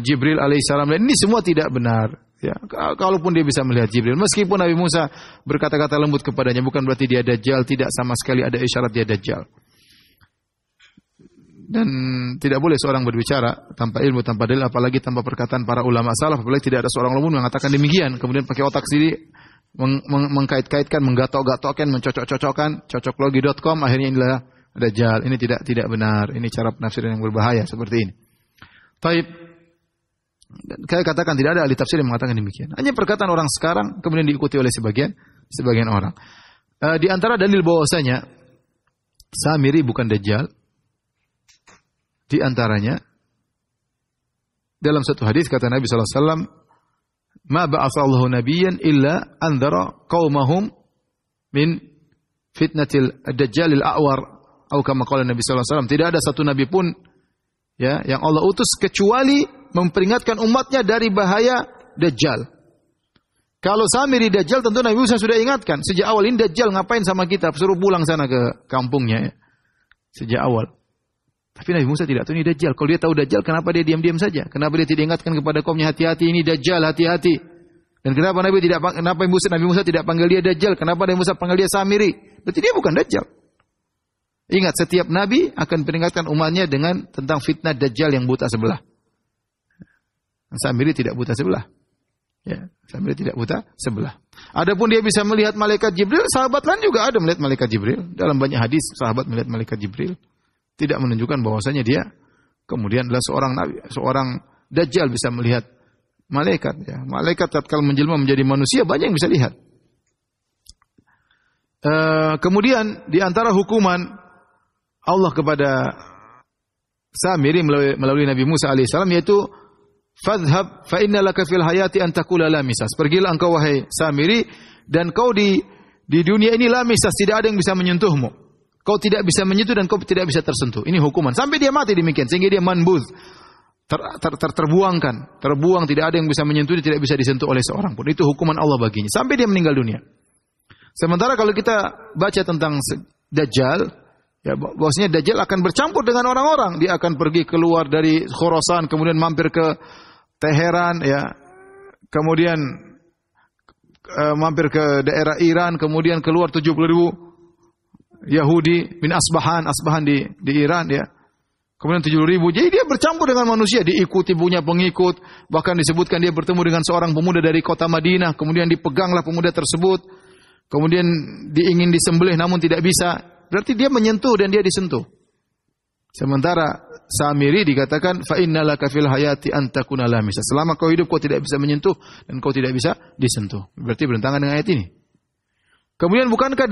Jibril alaihissalam. Dan ini semua tidak benar. Ya, kalaupun dia bisa melihat Jibril, meskipun Nabi Musa berkata-kata lembut kepadanya, bukan berarti dia Dajjal. Tidak sama sekali ada isyarat dia Dajjal. Dan tidak boleh seorang berbicara tanpa ilmu, tanpa dalil, apalagi tanpa perkataan para ulama salaf, apalagi tidak ada seorang ulama mengatakan demikian, kemudian pakai otak sendiri mengkait-kaitkan, menggatok-gatokkan, mencocok-cocokkan, cocoklogi.com, akhirnya inilah Dajjal. Ini tidak benar. Ini cara penafsiran yang berbahaya seperti ini. Taib. Saya katakan tidak ada ahli tafsir yang mengatakan demikian. Hanya perkataan orang sekarang kemudian diikuti oleh sebagian orang. Di antara dalil bahwasanya Samiri bukan Dajjal, di antaranya dalam satu hadis kata Nabi sallallahu alaihi wasallam, "Ma ba'atsallahu nabiyyan illa anzara qaumahum min fitnatil dajjalil a'war." Atau kama qala Nabi sallallahu alaihi wasallam, tidak ada satu nabi pun, ya, yang Allah utus kecuali memperingatkan umatnya dari bahaya Dajjal. Kalau Samiri Dajjal tentu Nabi Musa sudah ingatkan. Sejak awal ini Dajjal ngapain sama kita? Suruh pulang sana ke kampungnya. Ya. Sejak awal. Tapi Nabi Musa tidak tahu ini Dajjal. Kalau dia tahu Dajjal, kenapa dia diam-diam saja? Kenapa dia tidak ingatkan kepada kaumnya, hati-hati ini Dajjal, hati-hati. Dan kenapa Nabi Musa tidak panggil dia Dajjal? Kenapa Nabi Musa panggil dia Samiri? Berarti dia bukan Dajjal. Ingat, setiap Nabi akan peringatkan umatnya dengan tentang fitnah Dajjal yang buta sebelah. Samiri tidak buta sebelah. Ya, Samiri tidak buta sebelah. Adapun dia bisa melihat malaikat Jibril, sahabat lain juga ada melihat malaikat Jibril. Dalam banyak hadis sahabat melihat malaikat Jibril. Tidak menunjukkan bahwasanya dia kemudian adalah seorang Dajjal bisa melihat malaikat. Ya. Malaikat tatkala menjelma menjadi manusia banyak yang bisa lihat. Kemudian di antara hukuman Allah kepada Samiri melalui Nabi Musa alaihissalam yaitu fadhhab fa inna laka fil hayati an taqula la misas. Pergilah engkau wahai Samiri dan kau di dunia ini la misas, tidak ada yang bisa menyentuhmu. Kau tidak bisa menyentuh dan kau tidak bisa tersentuh. Ini hukuman. Sampai dia mati demikian. Sehingga dia manbuz. Terbuang. Tidak ada yang bisa menyentuh. Dia tidak bisa disentuh oleh seorang pun. Itu hukuman Allah baginya. Sampai dia meninggal dunia. Sementara kalau kita baca tentang Dajjal. Ya, bahwasanya Dajjal akan bercampur dengan orang-orang. Dia akan pergi keluar dari Khurasan. Kemudian mampir ke Teheran. Ya. Kemudian mampir ke daerah Iran. Kemudian keluar 70.000 Yahudi bin Asbahan di Iran ya. Kemudian 7.000. Jadi dia bercampur dengan manusia, diikuti punya pengikut, bahkan disebutkan dia bertemu dengan seorang pemuda dari kota Madinah, kemudian dipeganglah pemuda tersebut. Kemudian diingin disembelih namun tidak bisa. Berarti dia menyentuh dan dia disentuh. Sementara Samiri dikatakan fa innalaka fil hayati an takuna la misas. Selama kau hidup kau tidak bisa menyentuh dan kau tidak bisa disentuh. Berarti bertentangan dengan ayat ini. Kemudian bukankah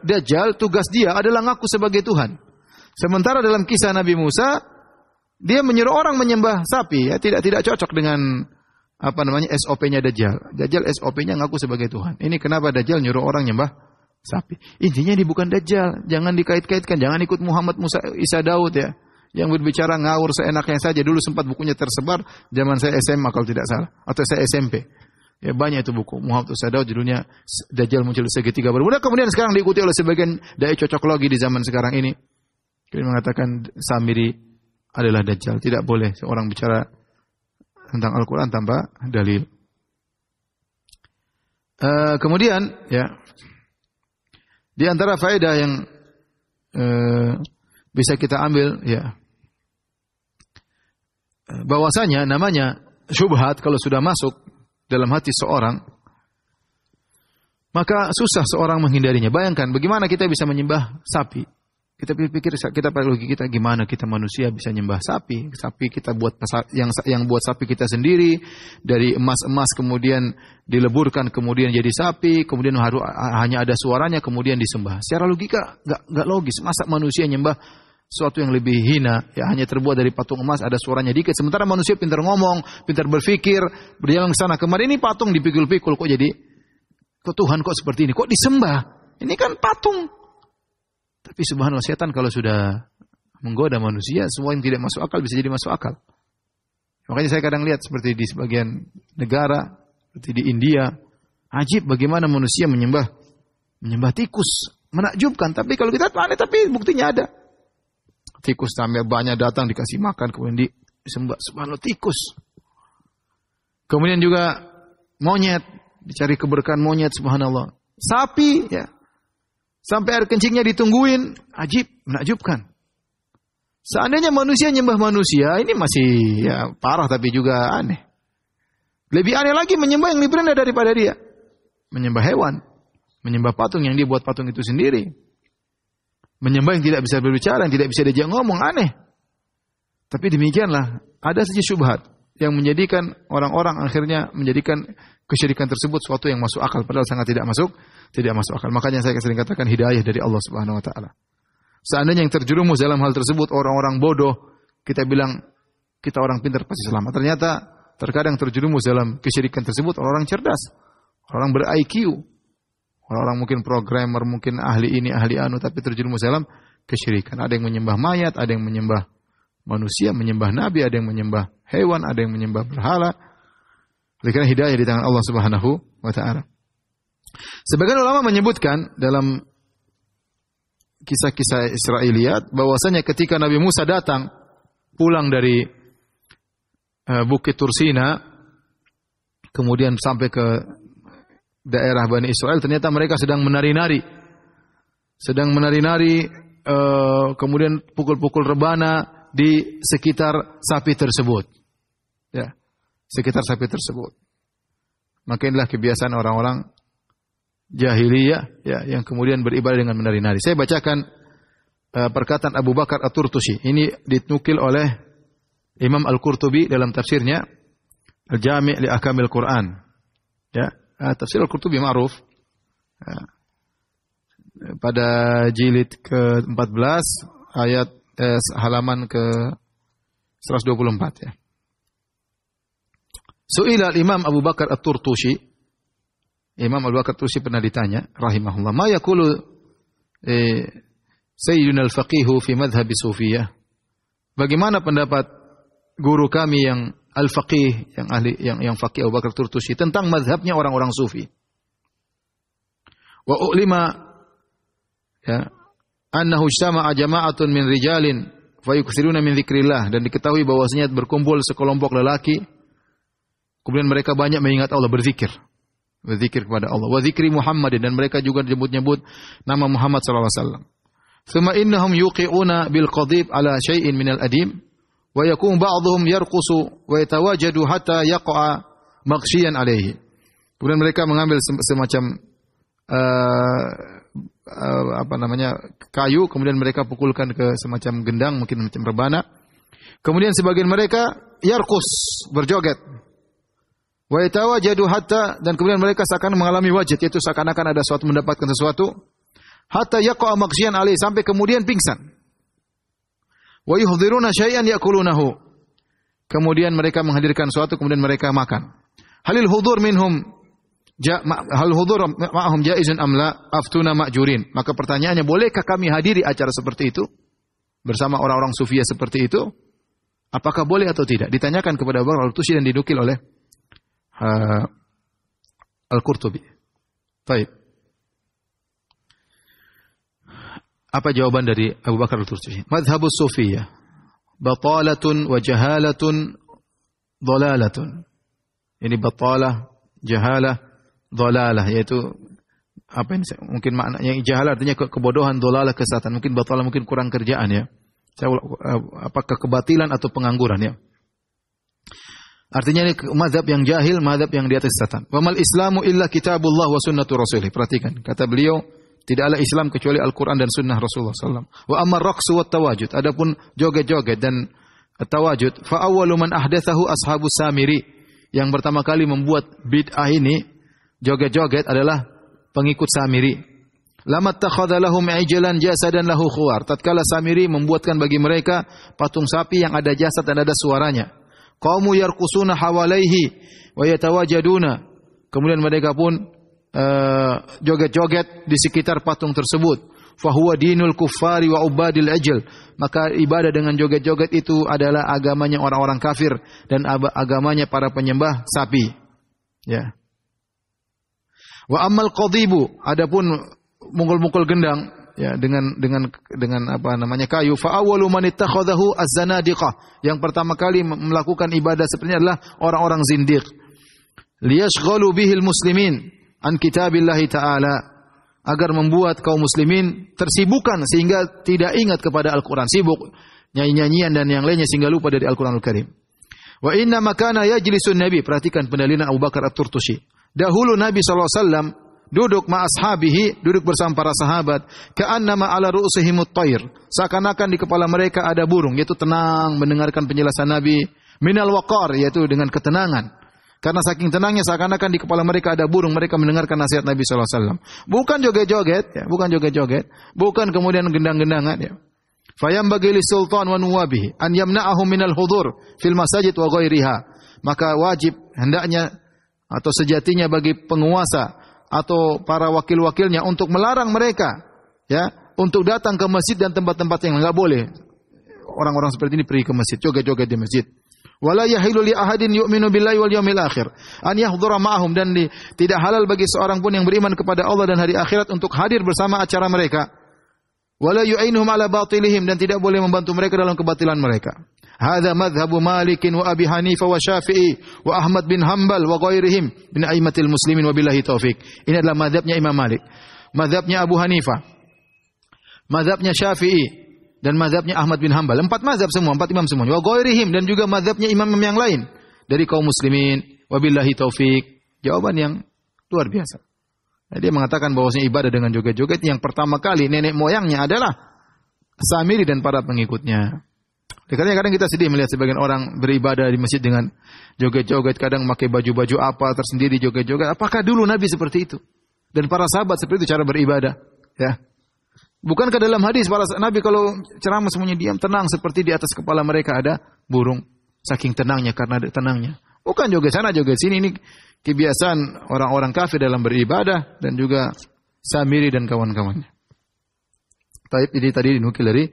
Dajjal tugas dia adalah ngaku sebagai Tuhan. Sementara dalam kisah Nabi Musa, dia menyuruh orang menyembah sapi, ya tidak cocok dengan SOP-nya Dajjal. Dajjal SOP-nya ngaku sebagai Tuhan. Ini kenapa Dajjal nyuruh orang nyembah sapi. Intinya ini bukan Dajjal, jangan dikait-kaitkan, jangan ikut Muhammad Musa Isa Daud ya. Yang berbicara ngawur seenaknya saja. Dulu sempat bukunya tersebar zaman saya SMA kalau tidak salah atau saya SMP. Ya banyak itu buku Muhammad Musa Daud judulnya Dajjal muncul segitiga bermuda. Kemudian sekarang diikuti oleh sebagian dai cocokologi di zaman sekarang ini. Dia mengatakan Samiri adalah Dajjal. Tidak boleh seorang bicara tentang Al-Quran tanpa dalil. Kemudian ya di antara faedah yang bisa kita ambil ya bahwasanya namanya syubhat kalau sudah masuk dalam hati seorang, maka susah seorang menghindarinya. Bayangkan bagaimana kita bisa menyembah sapi. Kita pikir, kita pakai logika kita, gimana kita manusia bisa menyembah sapi? Sapi kita buat yang buat sapi kita sendiri dari emas kemudian dileburkan kemudian jadi sapi, kemudian hanya ada suaranya kemudian disembah. Secara logika enggak logis. Masa manusia menyembah sesuatu yang lebih hina, ya hanya terbuat dari patung emas, ada suaranya dikit. Sementara manusia pintar ngomong, pintar berpikir, berjalan ke sana kemari. Ini patung dipikul-pikul, kok Tuhan kok seperti ini? Kok disembah? Ini kan patung. Tapi subhanallah setan kalau sudah menggoda manusia, semua yang tidak masuk akal bisa jadi masuk akal. Makanya saya kadang lihat seperti di sebagian negara, seperti di India, ajib bagaimana manusia menyembah tikus, menakjubkan. Tapi kalau kita aneh, tapi buktinya ada. Tikus sampai banyak datang dikasih makan kemudian disembah, subhanallah tikus. Kemudian juga monyet, dicari keberkahan monyet, subhanallah. Sapi ya. Sampai air kencingnya ditungguin, ajib, menakjubkan. Seandainya manusia nyembah manusia, ini masih ya parah tapi juga aneh. Lebih aneh lagi menyembah yang lebih rendah daripada dia. Menyembah hewan, menyembah patung yang dia buat patung itu sendiri. Menyembah yang tidak bisa berbicara, yang tidak bisa diajak ngomong, aneh. Tapi demikianlah, ada saja syubhat yang menjadikan orang-orang akhirnya menjadikan kesyirikan tersebut suatu yang masuk akal, padahal sangat tidak masuk akal. Makanya saya sering katakan hidayah dari Allah Subhanahu wa taala. Seandainya yang terjerumus dalam hal tersebut orang-orang bodoh, kita bilang kita orang pintar pasti selamat. Ternyata terkadang terjerumus dalam kesyirikan tersebut orang-orang cerdas, orang ber-IQ. Orang-orang mungkin programmer, mungkin ahli ini, ahli anu, tapi terjerumus dalam kesyirikan. Ada yang menyembah mayat, ada yang menyembah manusia, menyembah nabi, ada yang menyembah hewan, ada yang menyembah berhala. Oleh karena hidayah di tangan Allah Subhanahu wa taala. Sebagian ulama menyebutkan dalam kisah-kisah Israiliyat bahwasanya ketika Nabi Musa datang pulang dari Bukit Tursina kemudian sampai ke daerah Bani Israel, ternyata mereka sedang menari-nari. Kemudian pukul-pukul rebana di sekitar sapi tersebut. Ya, sekitar sapi tersebut. Maka inilah kebiasaan orang-orang jahiliyah ya, yang kemudian beribadah dengan menari-nari. Saya bacakan perkataan Abu Bakar At-Turtusi. Ini dinukil oleh Imam Al-Qurtubi dalam tafsirnya Al-Jami' li Ahkamil Quran. Ya, tafsir Al-Qurtubi ma'ruf. Ya. Pada jilid ke-14 ayat halaman ke-124 ya. Su'ila al-Imam Abu Bakar At-Turtusi. Imam Abu Bakar At-Turtusi pernah ditanya rahimahullah, "Ma yaqulu Sayyiduna al-Faqihu fi madhhab Sufiyah?" Bagaimana pendapat guru kami yang al-faqih, yang ahli yang faqih Abu Bakar At-Turtusi tentang mazhabnya orang-orang sufi? Wa ulima ya annahu ijtama'a jama'atun min rijalin fayukthiruna min dzikrillah, dan diketahui bahwasanya berkumpul sekelompok lelaki kemudian mereka banyak mengingat Allah, berzikir kepada Allah, wa dzikri Muhammadin, dan mereka juga menyebut nama Muhammad sallallahu alaihi wasallam. Thumma innahum yuqi'una bil qadib ala syai'in min al adim wa yakun ba'dhum yarqusu wa yatawajadu hatta yaqa'a maghshiyan alaihi. Kemudian mereka mengambil semacam kayu, kemudian mereka pukulkan ke semacam gendang, mungkin macam rebana. Kemudian sebagian mereka yarqus, berjoget. Wa yatawajadu hatta, dan kemudian mereka seakan mengalami wajad, yaitu seakan-akan ada sesuatu, mendapatkan sesuatu. Hatta yaqa'a maghshiyan alaihi, sampai kemudian pingsan. Wa yuhdhiruna syai'an ya'kulunahu. Kemudian mereka menghadirkan sesuatu, kemudian mereka makan. Halil hudur minhum hal hudur ma'ahum jaizun am la aftuna ma'jurin. Maka pertanyaannya, bolehkah kami hadiri acara seperti itu bersama orang-orang sufiyah seperti itu? Apakah boleh atau tidak? Ditanyakan kepada Abu Bakar Al-Turtusi dan dinukil oleh Al-Qurtubi. Baik. Apa jawaban dari Abu Bakar Al-Turtusi? Madhhabus sufiyah batalatun wa jahalatun dhalalatun. Ini batalah, jahalah, dhalalah, yaitu apa ini mungkin maknanya jahalah artinya kebodohan, dhalalah kesesatan, mungkin batalah mungkin kurang kerjaan ya. Apakah kebatilan atau pengangguran ya. Artinya ini mazhab yang jahil, mazhab yang di atas kesesatan. Wa mal islamu illa kitabullah wa sunnatu rasulih. Perhatikan, kata beliau, tidaklah Islam kecuali Al-Qur'an dan sunnah Rasulullah sallallahu alaihi wasallam. Wa amma ar-raqsu wat tawajud, adapun joget-joget dan tawajud, fa awwalu man ahdatsahu ashabus Samiri. Yang pertama kali membuat bid'ah ini, joget-joget, adalah pengikut Samiri. Lamat takhadha lahum ijlan jasadan lahu khuwar. Tatkala Samiri membuatkan bagi mereka patung sapi yang ada jasad dan ada suaranya. Qaumu yarqusuna hawalaihi wa yatawajaduna. Kemudian mereka pun joget-joget di sekitar patung tersebut. Fahuwa dinul kuffari wa ubadil ajl. Maka ibadah dengan joget-joget itu adalah agamanya orang-orang kafir dan agamanya para penyembah sapi. Ya. Wa ammal qadibu, adapun mukul-mukul gendang ya dengan apa namanya kayu, fa awwalu man ittakhadhahu az-zanadiqah. Yang pertama kali melakukan ibadah seperti ini adalah orang-orang zindiq. Liyashghalu bihil muslimin an kitabillahi ta'ala, agar membuat kaum muslimin tersibukkan sehingga tidak ingat kepada Al-Qur'an, sibuk nyanyi-nyanyian dan yang lainnya sehingga lupa dari Al-Qur'anul Karim. Wa inna makana yajlisun nabi, perhatikan pendalilan Abu Bakar At-Turtusi. Dahulu Nabi SAW duduk ma'ashabihi, duduk bersama para sahabat, ka'annama ala ru'usihimut tayr, seakan-akan di kepala mereka ada burung, yaitu tenang mendengarkan penjelasan Nabi, minal waqar, yaitu dengan ketenangan. Karena saking tenangnya seakan-akan di kepala mereka ada burung, mereka mendengarkan nasihat Nabi sallallahu alaihi wasallam. Bukan joget-joget, ya, bukan kemudian gendang-gendangan, ya. Fayambagi lisultan wa nuwabihi an yamna'ahum minal hudur fil masajid wa ghairiha. Maka wajib hendaknya atau sejatinya bagi penguasa atau para wakil-wakilnya untuk melarang mereka, ya, untuk datang ke masjid dan tempat-tempat yang enggak boleh. Orang-orang seperti ini pergi ke masjid, joget-joget di masjid. Wala yahilu li ahadin yu'minu billahi wal yawmil akhir an yahdhura ma'ahum, dan tidak halal bagi seorang pun yang beriman kepada Allah dan hari akhirat untuk hadir bersama acara mereka. Wala yu'inuhum ala batilihim, dan tidak boleh membantu mereka dalam kebatilan mereka. Hadza madhhabu Malik wa Abi Hanifah wa Syafi'i wa Ahmad bin Hanbal wa ghairihim min a'immatil muslimin wa billahi taufik. Ini adalah mazhabnya Imam Malik, mazhabnya Abu Hanifah, mazhabnya Syafi'i, dan mazhabnya Ahmad bin Hanbal. 4 mazhab semua, 4 imam semua. Wa ghairihim, dan juga mazhabnya imam yang lain dari kaum muslimin. Wabillahi taufik. Jawaban yang luar biasa. Nah, dia mengatakan bahwasanya ibadah dengan joget-joget yang pertama kali nenek moyangnya adalah Samiri dan para pengikutnya. Kadang-kadang kita sedih melihat sebagian orang beribadah di masjid dengan joget-joget, kadang memakai baju-baju apa tersendiri joget-joget. Apakah dulu Nabi seperti itu? Dan para sahabat seperti itu cara beribadah? Ya. Bukankah dalam hadis para Nabi kalau ceramah semuanya diam, tenang, seperti di atas kepala mereka ada burung. Saking tenangnya, karena ada tenangnya. Bukan joget sana, joget sini. Ini kebiasaan orang-orang kafir dalam beribadah dan juga Samiri dan kawan-kawannya. Ini tadi dinukil dari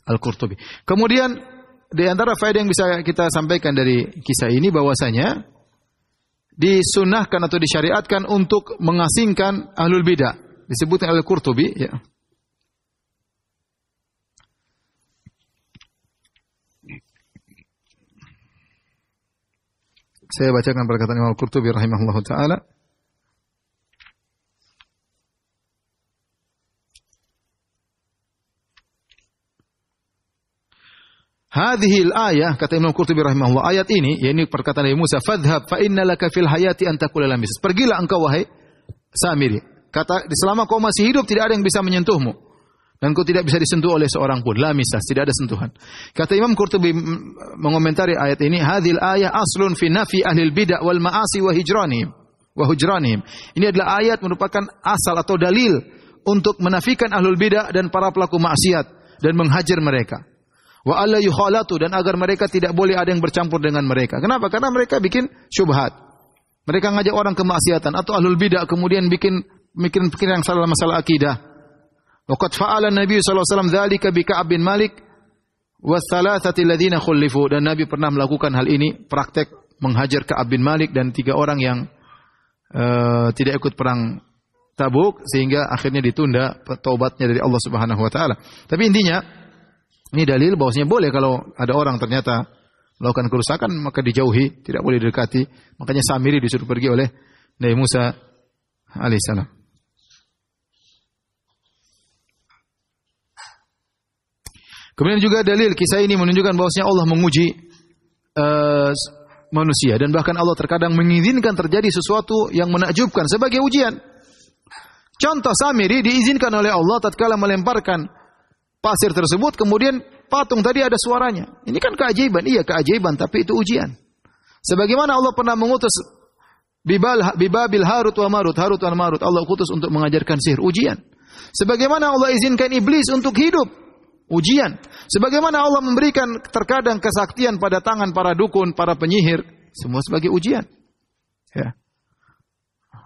Al-Qurtubi. Kemudian di antara faedah yang bisa kita sampaikan dari kisah ini bahwasanya disunahkan atau disyariatkan untuk mengasingkan ahlul bidah. Disebutkan Al-Qurtubi, ya. Saya bacakan perkataan Imam Al-Qurtubi rahimahullahu taala. Hadhil ayah, kata Imam Al-Qurtubi rahimahullah, ayat ini, yakni perkataan Nabi Musa, fadhhab fa inna laka fil hayati an taqula lam bis. Pergilah engkau wahai Samiri. Kata, selama kau masih hidup tidak ada yang bisa menyentuhmu dan kau tidak bisa disentuh oleh seorang pun. La misas, tidak ada sentuhan. Kata Imam Qurtubi mengomentari ayat ini, hadhil ayah aslun fi nafi ahlil bid'ah wal ma'asi wa hujranihim. Ini adalah ayat merupakan asal atau dalil untuk menafikan ahlul bid'ah dan para pelaku maksiat dan menghajar mereka. Wa alla yukhalatu, dan agar mereka tidak boleh ada yang bercampur dengan mereka. Kenapa? Karena mereka bikin syubhat. Mereka ngajak orang kemaksiatan atau ahlul bidah, kemudian bikin pikiran yang salah masalah akidah. Waqad fa'ala Nabi sallallahu alaihi wasallam dzalika bi Ka'ab bin Malik wa thalathati alladziina khulifu, dan Nabi pernah melakukan hal ini, praktek menghajar Ka'ab bin Malik dan 3 orang yang tidak ikut perang Tabuk, sehingga akhirnya ditunda taubatnya dari Allah Subhanahu wa taala. Tapi intinya ini dalil bahwasanya boleh kalau ada orang ternyata melakukan kerusakan maka dijauhi, tidak boleh didekati. Makanya Samiri disuruh pergi oleh Nabi Musa alaihissalam. Kemudian juga dalil kisah ini menunjukkan bahwasanya Allah menguji manusia, dan bahkan Allah terkadang mengizinkan terjadi sesuatu yang menakjubkan sebagai ujian. Contoh, Samiri diizinkan oleh Allah tatkala melemparkan pasir tersebut, kemudian patung tadi ada suaranya. Ini kan keajaiban, iya keajaiban, tapi itu ujian. Sebagaimana Allah pernah mengutus Bibabil Harut wa Marut, Allah utus untuk mengajarkan sihir, ujian. Sebagaimana Allah izinkan iblis untuk hidup, ujian. Sebagaimana Allah memberikan terkadang kesaktian pada tangan para dukun, para penyihir, semua sebagai ujian. Ya.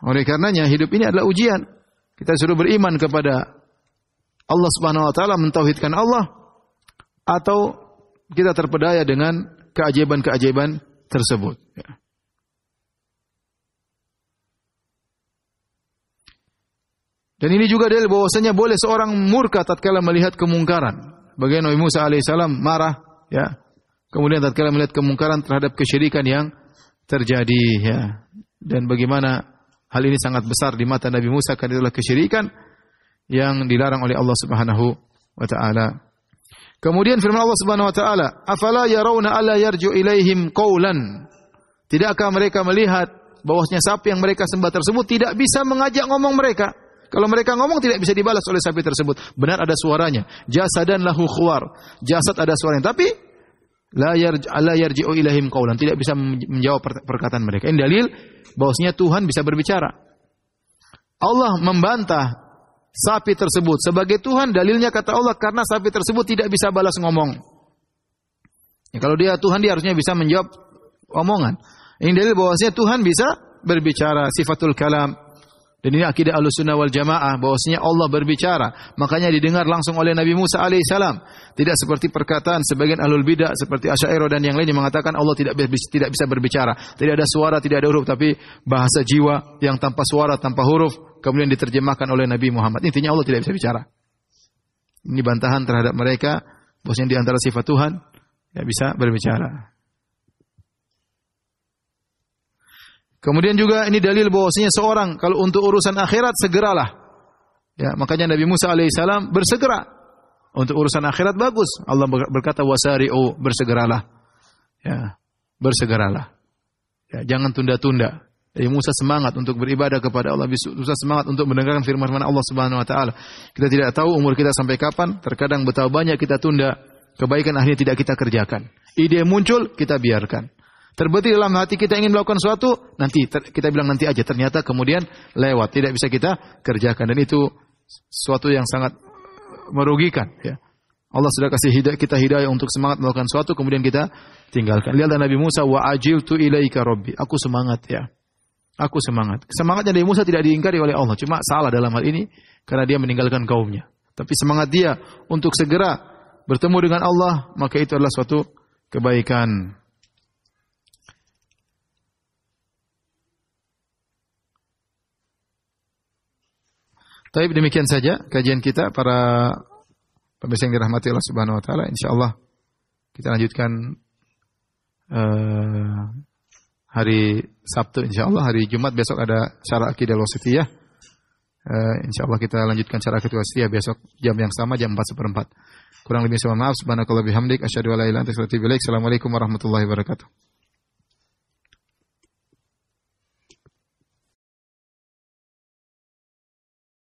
Oleh karenanya hidup ini adalah ujian. Kita suruh beriman kepada Allah Subhanahu wa taala, mentauhidkan Allah, atau kita terpedaya dengan keajaiban-keajaiban tersebut. Ya. Dan ini juga dalil bahwasanya boleh seorang murka tatkala melihat kemungkaran. Bagaimana Nabi Musa alaihissalam marah, ya. Kemudian tatkala melihat kemungkaran terhadap kesyirikan yang terjadi, ya. Dan bagaimana hal ini sangat besar di mata Nabi Musa karena itulah kesyirikan yang dilarang oleh Allah Subhanahu wa taala. Kemudian firman Allah Subhanahu wa taala, "Afala yarawna alla yarju ilaihim qawlan?" Tidakkah mereka melihat bahwasanya sapi yang mereka sembah tersebut tidak bisa mengajak ngomong mereka? Kalau mereka ngomong tidak bisa dibalas oleh sapi tersebut. Benar ada suaranya. Jasadan lahu khuwar. Jasad ada suaranya, tapi la yarji'u ilaihim qawlan, tidak bisa menjawab perkataan mereka. Ini dalil bahwasanya Tuhan bisa berbicara. Allah membantah sapi tersebut sebagai Tuhan, dalilnya kata Allah karena sapi tersebut tidak bisa balas ngomong. Ya, kalau dia Tuhan, dia harusnya bisa menjawab omongan. Ini dalil bahwasanya Tuhan bisa berbicara, sifatul kalam. Dan ini akidah Ahlussunnah wal Jamaah, bahwasanya Allah berbicara, makanya didengar langsung oleh Nabi Musa alaihissalam. Tidak seperti perkataan sebagian ahlul bidah seperti Asy'ariyah dan yang lain yang mengatakan Allah tidak bisa berbicara, tidak ada suara, tidak ada huruf, tapi bahasa jiwa yang tanpa suara, tanpa huruf, kemudian diterjemahkan oleh Nabi Muhammad. Intinya Allah tidak bisa bicara. Ini bantahan terhadap mereka, bahwasanya di antara sifat Tuhan tidak bisa berbicara. Kemudian juga ini dalil bahwasanya seorang kalau untuk urusan akhirat segeralah. Ya, makanya Nabi Musa alaihissalam bersegera. Untuk urusan akhirat bagus. Allah berkata wasari'u, bersegeralah. Ya, bersegeralah. Ya, jangan tunda-tunda. Nabi Musa semangat untuk beribadah kepada Allah, Musa semangat untuk mendengarkan firman Allah Subhanahu wa taala. Kita tidak tahu umur kita sampai kapan, terkadang betapa banyak kita tunda kebaikan akhirnya tidak kita kerjakan. Ide muncul, kita biarkan. Terbetik dalam hati kita ingin melakukan sesuatu, nanti kita bilang nanti aja, ternyata kemudian lewat, tidak bisa kita kerjakan, dan itu sesuatu yang sangat merugikan. Ya. Allah sudah kasih kita hidayah untuk semangat melakukan sesuatu, kemudian kita tinggalkan. Lihatlah Nabi Musa, wa ajiltu ilaika rabbi, aku semangat ya, aku semangat. Semangatnya Nabi Musa tidak diingkari oleh Allah, cuma salah dalam hal ini karena dia meninggalkan kaumnya. Tapi semangat dia untuk segera bertemu dengan Allah, maka itu adalah suatu kebaikan. Tapi demikian saja kajian kita para pemirsa yang dirahmati Allah Subhanahu wa taala. Insyaallah kita lanjutkan hari Sabtu insyaallah, hari Jumat besok ada syarah akidah al-wasithiyah. Insyaallah kita lanjutkan syarah akidah al-wasithiyah besok jam yang sama, jam 4:04. Kurang lebih mohon maaf. Subhanakallah bihamdik asyhadu an la ilaha illa anta astaghfiruka wa atubu ilaik. Assalamualaikum warahmatullahi wabarakatuh.